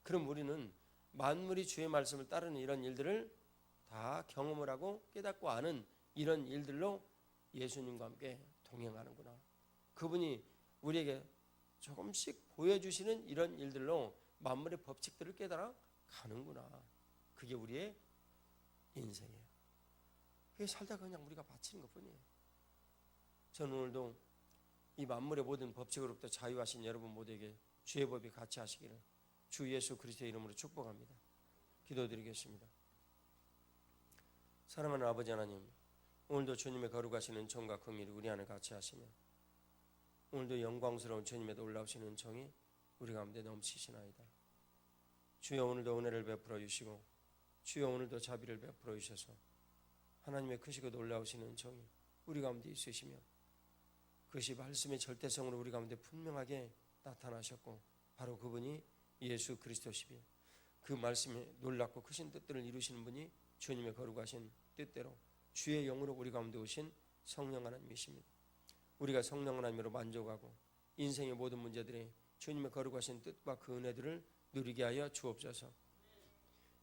그럼 우리는 만물이 주의 말씀을 따르는 이런 일들을 다 경험을 하고 깨닫고 아는 이런 일들로 예수님과 함께 동행하는구나. 그분이 우리에게 조금씩 보여주시는 이런 일들로 만물의 법칙들을 깨달아 가는구나. 그게 우리의 인생이에요. 그게 살다가 그냥 우리가 바치는 것뿐이에요. 저는 오늘도 이 만물의 모든 법칙으로부터 자유하신 여러분 모두에게 주의 법이 같이 하시기를 주 예수 그리스도의 이름으로 축복합니다. 기도드리겠습니다. 사랑하는 아버지 하나님, 오늘도 주님의 거룩하신 은총과 긍휼이 우리 안에 같이 하시며 오늘도 영광스러운 주님의 놀라우신 은총이 우리 가운데 넘치시나이다. 주여 오늘도 은혜를 베풀어 주시고 주여 오늘도 자비를 베풀어 주셔서 하나님의 크시고 놀라우신 은총이 우리 가운데 있으시며 그것이 말씀의 절대성으로 우리 가운데 분명하게 나타나셨고 바로 그분이 예수 그리스도시며 그 말씀에 놀랍고 크신 뜻들을 이루시는 분이 주님의 거룩하신 뜻대로 주의 영으로 우리 가운데 오신 성령 하나님이십니다. 우리가 성령 하나님으로 만족하고 인생의 모든 문제들이 주님의 거룩하신 뜻과 그 은혜들을 누리게 하여 주옵소서.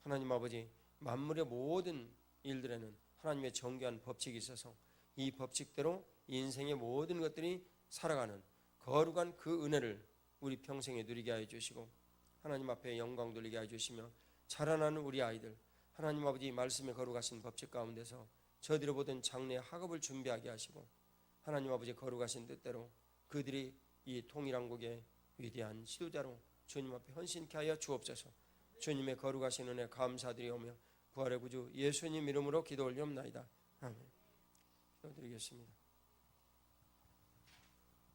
하나님 아버지, 만물의 모든 일들에는 하나님의 정교한 법칙이 있어서 이 법칙대로 인생의 모든 것들이 살아가는 거룩한 그 은혜를 우리 평생에 누리게 하여 주시고 하나님 앞에 영광 돌리게 하여 주시며 자라나는 우리 아이들 하나님 아버지 말씀에 거룩하신 법칙 가운데서 저들이 보던 장래의 학업을 준비하게 하시고 하나님 아버지 거룩하신 뜻대로 그들이 이 통일한국의 위대한 지도자로 주님 앞에 헌신케 하여 주옵소서. 주님의 거룩하신 은혜 감사드리오며 부활의 구주 예수님 이름으로 기도 올리옵나이다. 아멘. 기도드리겠습니다.